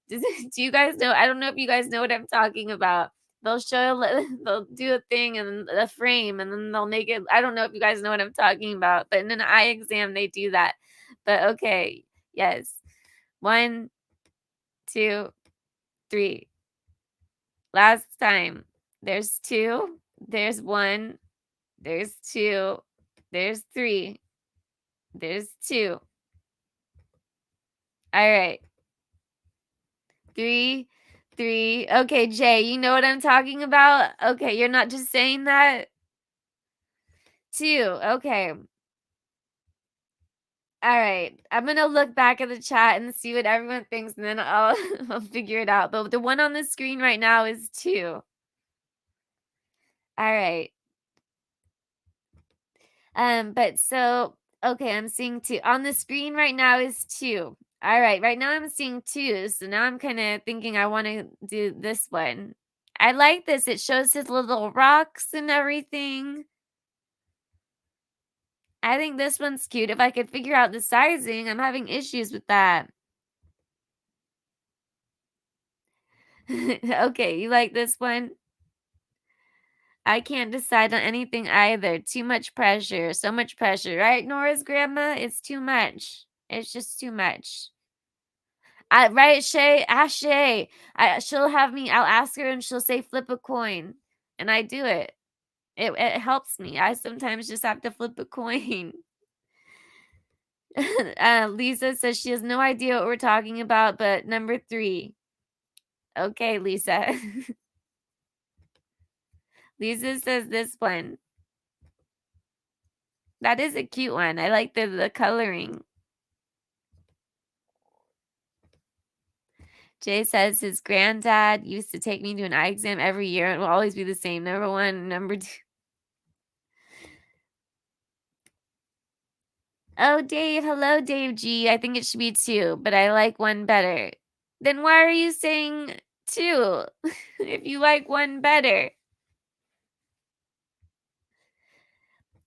Do you guys know? I don't know if you guys know what I'm talking about. They'll do a thing and a frame and then they'll make it. I don't know if you guys know what I'm talking about, but in an eye exam they do that. But okay, yes. 1, 2, 3. Last time. There's 2. There's 1. There's 2. There's 3. There's 2. All right. 3, 3. Okay, Jay, you know what I'm talking about? Okay, you're not just saying that? 2. Okay. All right. I'm going to look back at the chat and see what everyone thinks, and then I'll figure it out. But the one on the screen right now is 2. All right. But so, okay, I'm seeing 2. On the screen right now is 2. All right, right now I'm seeing 2. So now I'm kind of thinking I want to do this one. I like this. It shows his little rocks and everything. I think this one's cute. If I could figure out the sizing, I'm having issues with that. Okay, you like this one? I can't decide on anything either. Too much pressure. So much pressure. Right, Nora's grandma? It's too much. It's just too much. Right, Shay? Ask Shay. She'll have me. I'll ask her and she'll say flip a coin. And I do it. It helps me. I sometimes just have to flip a coin. Lisa says she has no idea what we're talking about, but number 3. Okay, Lisa. Lisa says this one. That is a cute one. I like the coloring. Jay says his granddad used to take me to an eye exam every year. It will always be the same. Number 1, number 2. Oh, Dave. Hello, Dave G. I think it should be 2, but I like 1 better. Then why are you saying 2 if you like 1 better?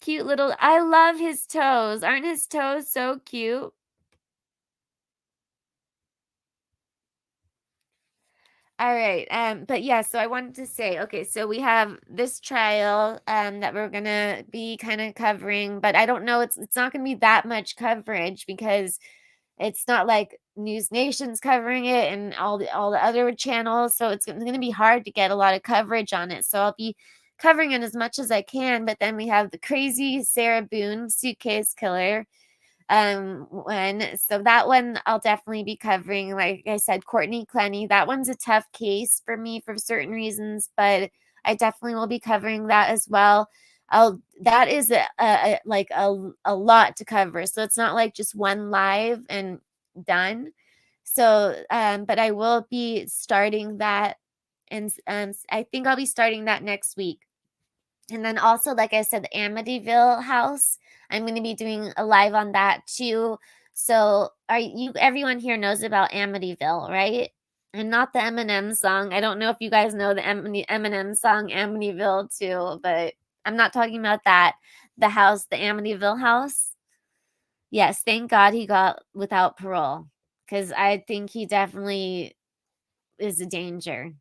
Cute little. I love his toes. Aren't his toes so cute? All right. But yeah, so I wanted to say, okay, so we have this trial that we're gonna be kind of covering, but I don't know, it's not gonna be that much coverage because it's not like News Nation's covering it and all the other channels, so it's gonna be hard to get a lot of coverage on it. So I'll be covering it as much as I can, but then we have the crazy Sarah Boone suitcase killer. So that one I'll definitely be covering. Like I said, Courtney Clenny, that one's a tough case for me for certain reasons, but I definitely will be covering that as well. That is a lot to cover, so it's not like just one live and done. So but I will be starting that, and I think I'll be starting that next week. And then also, like I said, the Amityville house, I'm going to be doing a live on that too. So everyone here knows about Amityville, right? And not the Eminem song. I don't know if you guys know the Eminem song Amityville too, but I'm not talking about that. The house, the Amityville house. Yes, thank God he got without parole, because I think he definitely is a danger.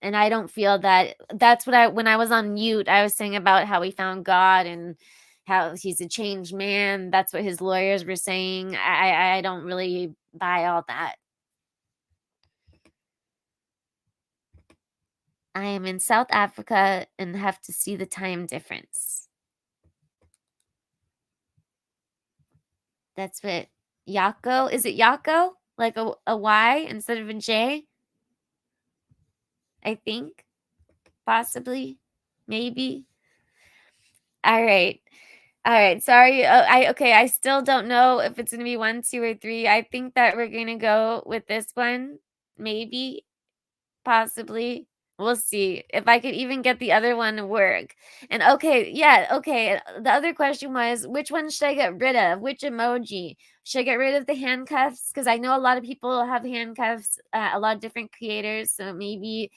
And I don't feel that. That's what when I was on mute, I was saying about how he found God and how he's a changed man. That's what his lawyers were saying. I don't really buy all that. I am in South Africa and have to see the time difference. That's what Yako, is it Yako? Like a Y instead of a J? I think. Possibly. Maybe. All right. All right. Sorry. Okay. I still don't know if it's going to be 1, 2, or 3. I think that we're going to go with this one. Maybe. Possibly. We'll see if I could even get the other one to work. And okay, yeah, okay. The other question was, which one should I get rid of? Which emoji? Should I get rid of the handcuffs? Because I know a lot of people have handcuffs, a lot of different creators. So maybe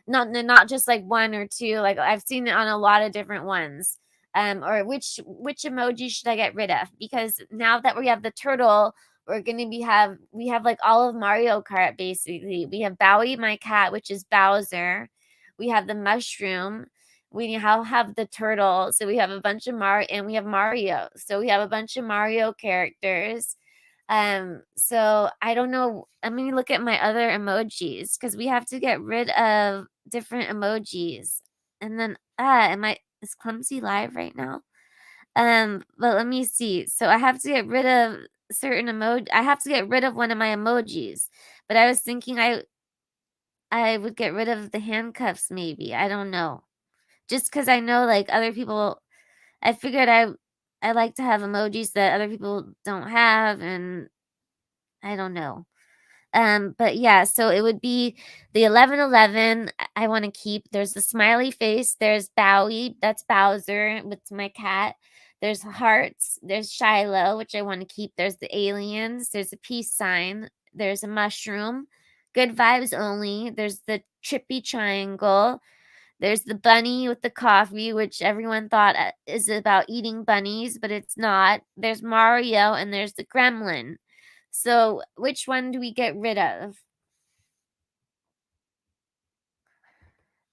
not just like 1 or 2. Like I've seen it on a lot of different ones. Or which emoji should I get rid of? Because now that we have the turtle, we're gonna we have like all of Mario Kart basically. We have Bowie, my cat, which is Bowser. We have the mushroom. We now have the turtle. So we have a bunch of and we have Mario. So we have a bunch of Mario characters. So I don't know. Let me look at my other emojis because we have to get rid of different emojis. And then is Clumsy live right now? But let me see. So I have to get rid of certain emoji. I have to get rid of one of my emojis. But I was thinking I would get rid of the handcuffs maybe. I don't know. Just cuz I know like other people I figured I like to have emojis that other people don't have, and I don't know. But yeah, so it would be the 1111 I want to keep. There's the smiley face, there's Bowie, that's Bowser with my cat. There's hearts, there's Shiloh, which I want to keep. There's the aliens, there's a peace sign, there's a mushroom, good vibes only. There's the trippy triangle. There's the bunny with the coffee, which everyone thought is about eating bunnies, but it's not. There's Mario and there's the gremlin. So, which one do we get rid of?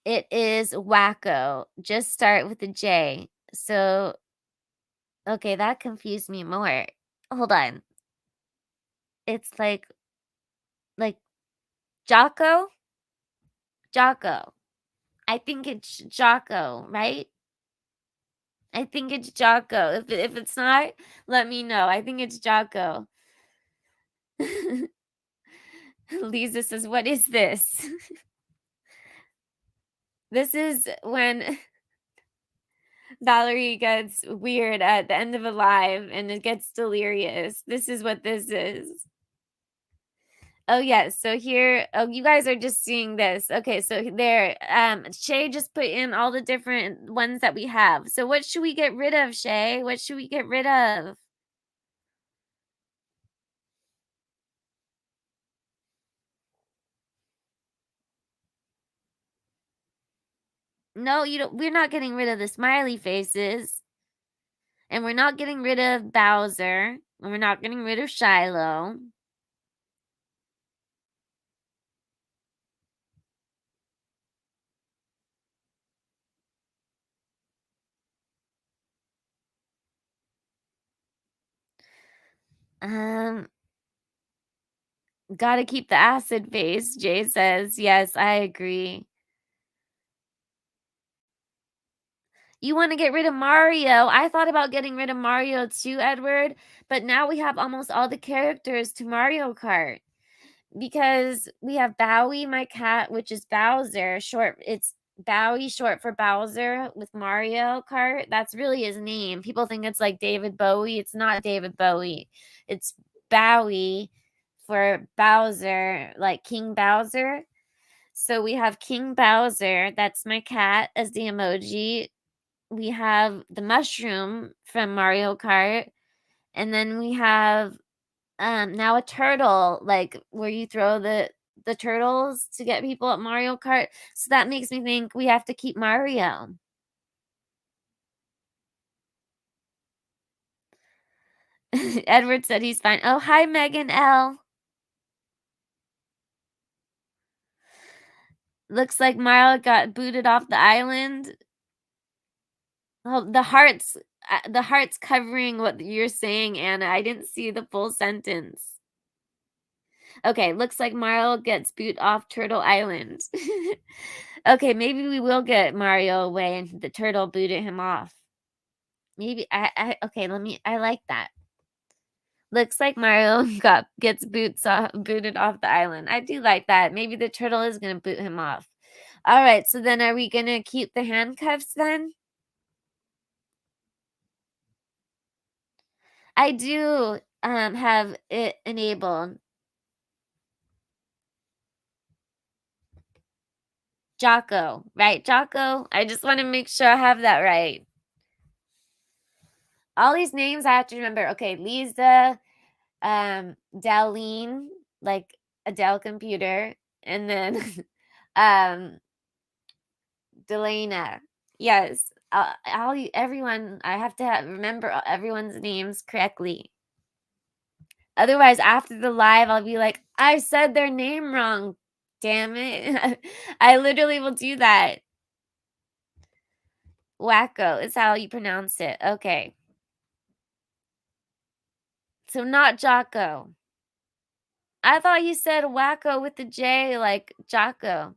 It is Wacko. Just start with a J. So, okay, that confused me more. Hold on. It's like Jocko? Jocko. I think it's Jocko, right? I think it's Jocko. If it's not, let me know. I think it's Jocko. Lisa says, "What is this?" This is when Valerie gets weird at the end of a live and it gets delirious. This is what this is. Oh yes, so here, oh you guys are just seeing this. Okay, so there, Shay just put in all the different ones that we have. So what should we get rid of, Shay? What should we get rid of? No, you don't. We're not getting rid of the smiley faces. And we're not getting rid of Bowser. And we're not getting rid of Shiloh. Gotta keep the acid face, Jay says. Yes, I agree. You want to get rid of Mario. I thought about getting rid of Mario too, Edward. But now we have almost all the characters to Mario Kart. Because we have Bowie, my cat, which is Bowser. It's Bowie, short for Bowser with Mario Kart. That's really his name. People think it's like David Bowie. It's not David Bowie. It's Bowie for Bowser, like King Bowser. So we have King Bowser, that's my cat, as the emoji. We have the mushroom from Mario Kart. And then we have now a turtle, like where you throw the turtles to get people at Mario Kart. So that makes me think we have to keep Mario. Edward said he's fine. Oh, hi, Megan L. Looks like Mario got booted off the island. Oh, the hearts covering what you're saying, Anna. I didn't see the full sentence. Okay, looks like Mario gets booted off Turtle Island. Okay, maybe we will get Mario away and the turtle booted him off. Maybe okay, I like that. Looks like Mario gets booted off the island. I do like that. Maybe the turtle is gonna boot him off. All right, so then are we gonna keep the handcuffs then? I do have it enabled. Jocko, right? Jocko. I just want to make sure I have that right. All these names I have to remember. Okay, Lisa, Darlene, like a Dell computer, and then Delana. Yes, everyone. I have to remember everyone's names correctly. Otherwise, after the live, I'll be like, I said their name wrong. Damn it! I literally will do that. Wacko is how you pronounce it. Okay. So not Jocko. I thought you said wacko with the J, like Jocko.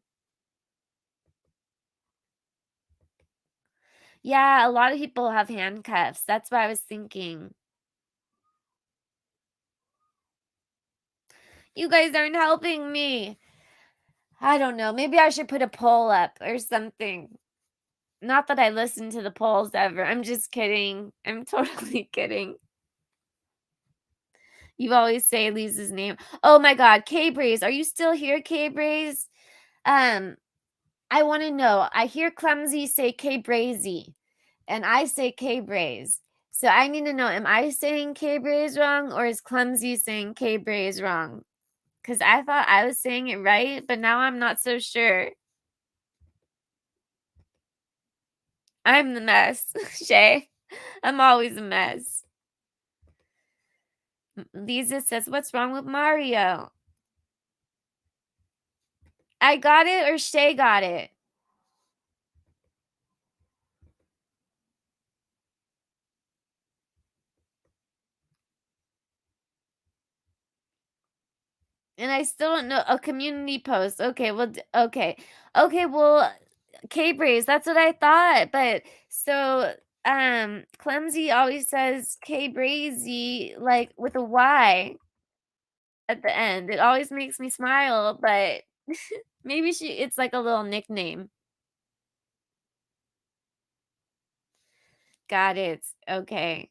Yeah, a lot of people have handcuffs. That's what I was thinking. You guys aren't helping me. I don't know. Maybe I should put a poll up or something. Not that I listen to the polls ever. I'm just kidding. I'm totally kidding. You always say Lisa's name. Oh my God, K-Breeze. Are you still here, K-Breeze? I want to know. I hear Clumsy say K-Brazy, and I say K-Braze. So I need to know, am I saying K-Braze wrong, or is Clumsy saying K-Braze wrong? Because I thought I was saying it right, but now I'm not so sure. I'm the mess, Shay. I'm always a mess. Lisa says, what's wrong with Mario? I got it or Shay got it? And I still don't know a community post. Okay, well, okay. Okay, well, K-Braze, that's what I thought. But so, Clumsy always says K-Brazy, like with a Y at the end. It always makes me smile, but maybe it's like a little nickname. Got it. Okay.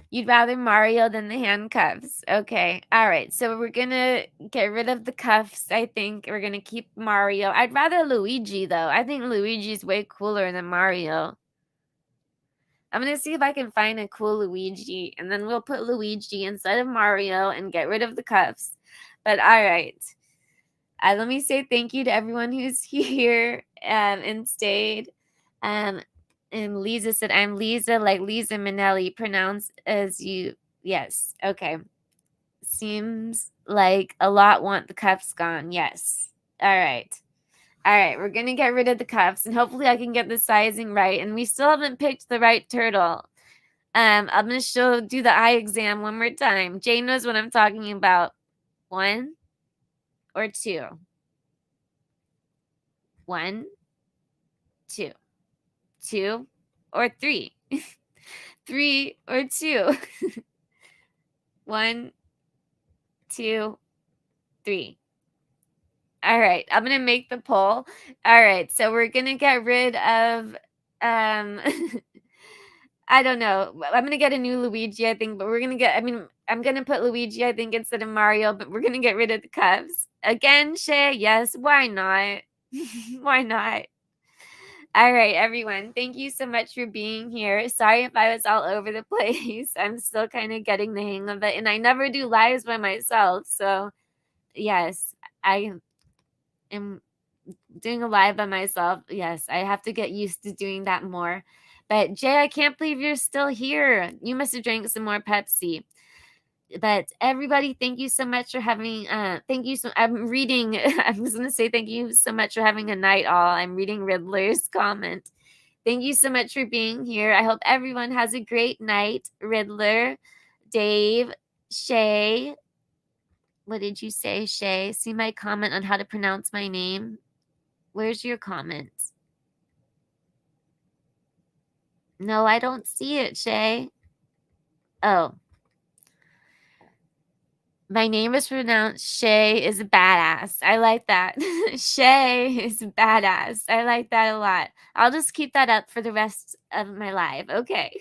You'd rather Mario than the handcuffs. Okay. All right. So we're going to get rid of the cuffs, I think. We're going to keep Mario. I'd rather Luigi, though. I think Luigi's way cooler than Mario. I'm going to see if I can find a cool Luigi. And then we'll put Luigi instead of Mario and get rid of the cuffs. But all right. Let me say thank you to everyone who's here and stayed. And Lisa said, I'm Lisa, like Lisa Minnelli, pronounced as you. Yes. Okay. Seems like a lot want the cuffs gone. Yes. All right. All right. We're going to get rid of the cuffs and hopefully I can get the sizing right. And we still haven't picked the right turtle. I'm going to do the eye exam one more time. Jane knows what I'm talking about. 1 or 2? 1, 2. 2 or 3? 3 or 2? 1, 2, 3. All right, I'm gonna make the poll. All right, so we're gonna get rid of I don't know. I'm gonna get a new Luigi, I think, but I'm gonna put Luigi, I think, instead of Mario, but we're gonna get rid of the cuffs. Again, Shay, yes, why not? Why not? All right, everyone. Thank you so much for being here. Sorry if I was all over the place. I'm still kind of getting the hang of it. And I never do lives by myself. So, yes, I am doing a live by myself. Yes, I have to get used to doing that more. But, Jay, I can't believe you're still here. You must have drank some more Pepsi. But everybody, thank you so much for having thank you so I'm reading I'm just gonna say thank you so much for having a night all. I'm reading Riddler's comment. Thank you so much for being here. I hope everyone has a great night. Riddler, Dave, Shay. What did you say, Shay? See my comment on how to pronounce my name? Where's your comments? No, I don't see it, Shay. Oh. My name is pronounced Shay is a badass. I like that. Shay is badass. I like that a lot. I'll just keep that up for the rest of my life. Okay.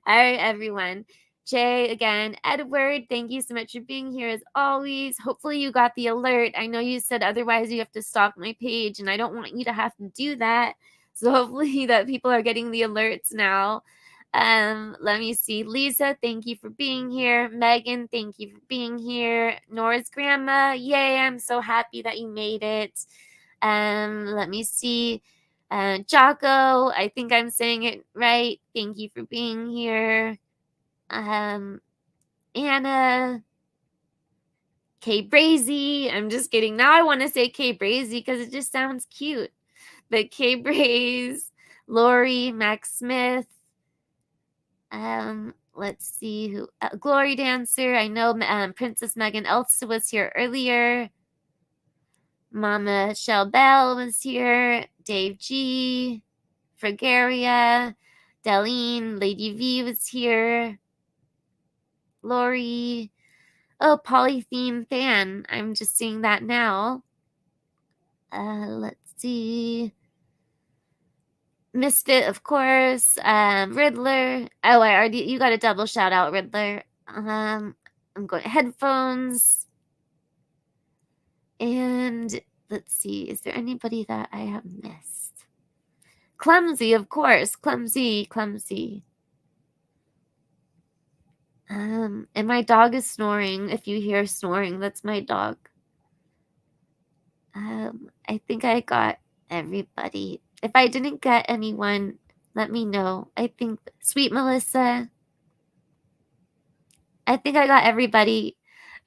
All right, everyone. Jay, again, Edward, thank you so much for being here as always. Hopefully you got the alert. I know you said otherwise you have to stalk my page, and I don't want you to have to do that. So hopefully that people are getting the alerts now. Let me see. Lisa, thank you for being here. Megan, thank you for being here. Nora's grandma, yay, I'm so happy that you made it. Let me see. Jocko, I think I'm saying it right. Thank you for being here. Anna, K Brazy. I'm just kidding. Now I want to say K Brazy because it just sounds cute. But K Braze, Lori, Max Smith. Let's see who. Glory Dancer. I know Princess Megan Elsa was here earlier. Mama Shell Bell was here. Dave G. Fragaria. Deline. Lady V was here. Lori. Oh, Polytheme Fan. I'm just seeing that now. Let's see. Misfit, of course. Riddler. Oh, I already. You got a double shout out, Riddler. I'm going headphones. And let's see. Is there anybody that I have missed? Clumsy, of course. Clumsy. And my dog is snoring. If you hear snoring, that's my dog. I think I got everybody. If I didn't get anyone, let me know. I think Sweet Melissa. I think I got everybody.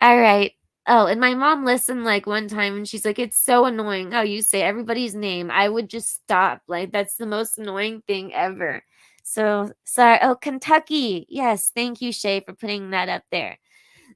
All right. Oh, and my mom listened like one time and she's like, it's so annoying how you say everybody's name. I would just stop. Like, that's the most annoying thing ever. So, sorry. Oh, Kentucky. Yes. Thank you, Shay, for putting that up there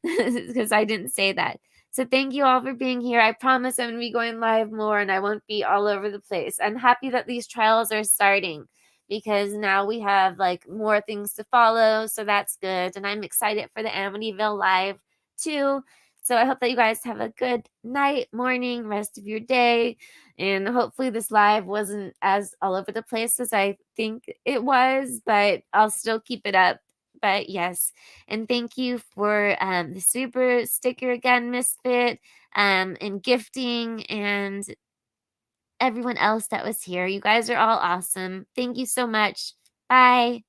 because I didn't say that. So thank you all for being here. I promise I'm going to be going live more and I won't be all over the place. I'm happy that these trials are starting because now we have like more things to follow. So that's good. And I'm excited for the Amityville live too. So I hope that you guys have a good night, morning, rest of your day. And hopefully this live wasn't as all over the place as I think it was, but I'll still keep it up. But yes, and thank you for the super sticker again, Misfit, and gifting and everyone else that was here. You guys are all awesome. Thank you so much. Bye.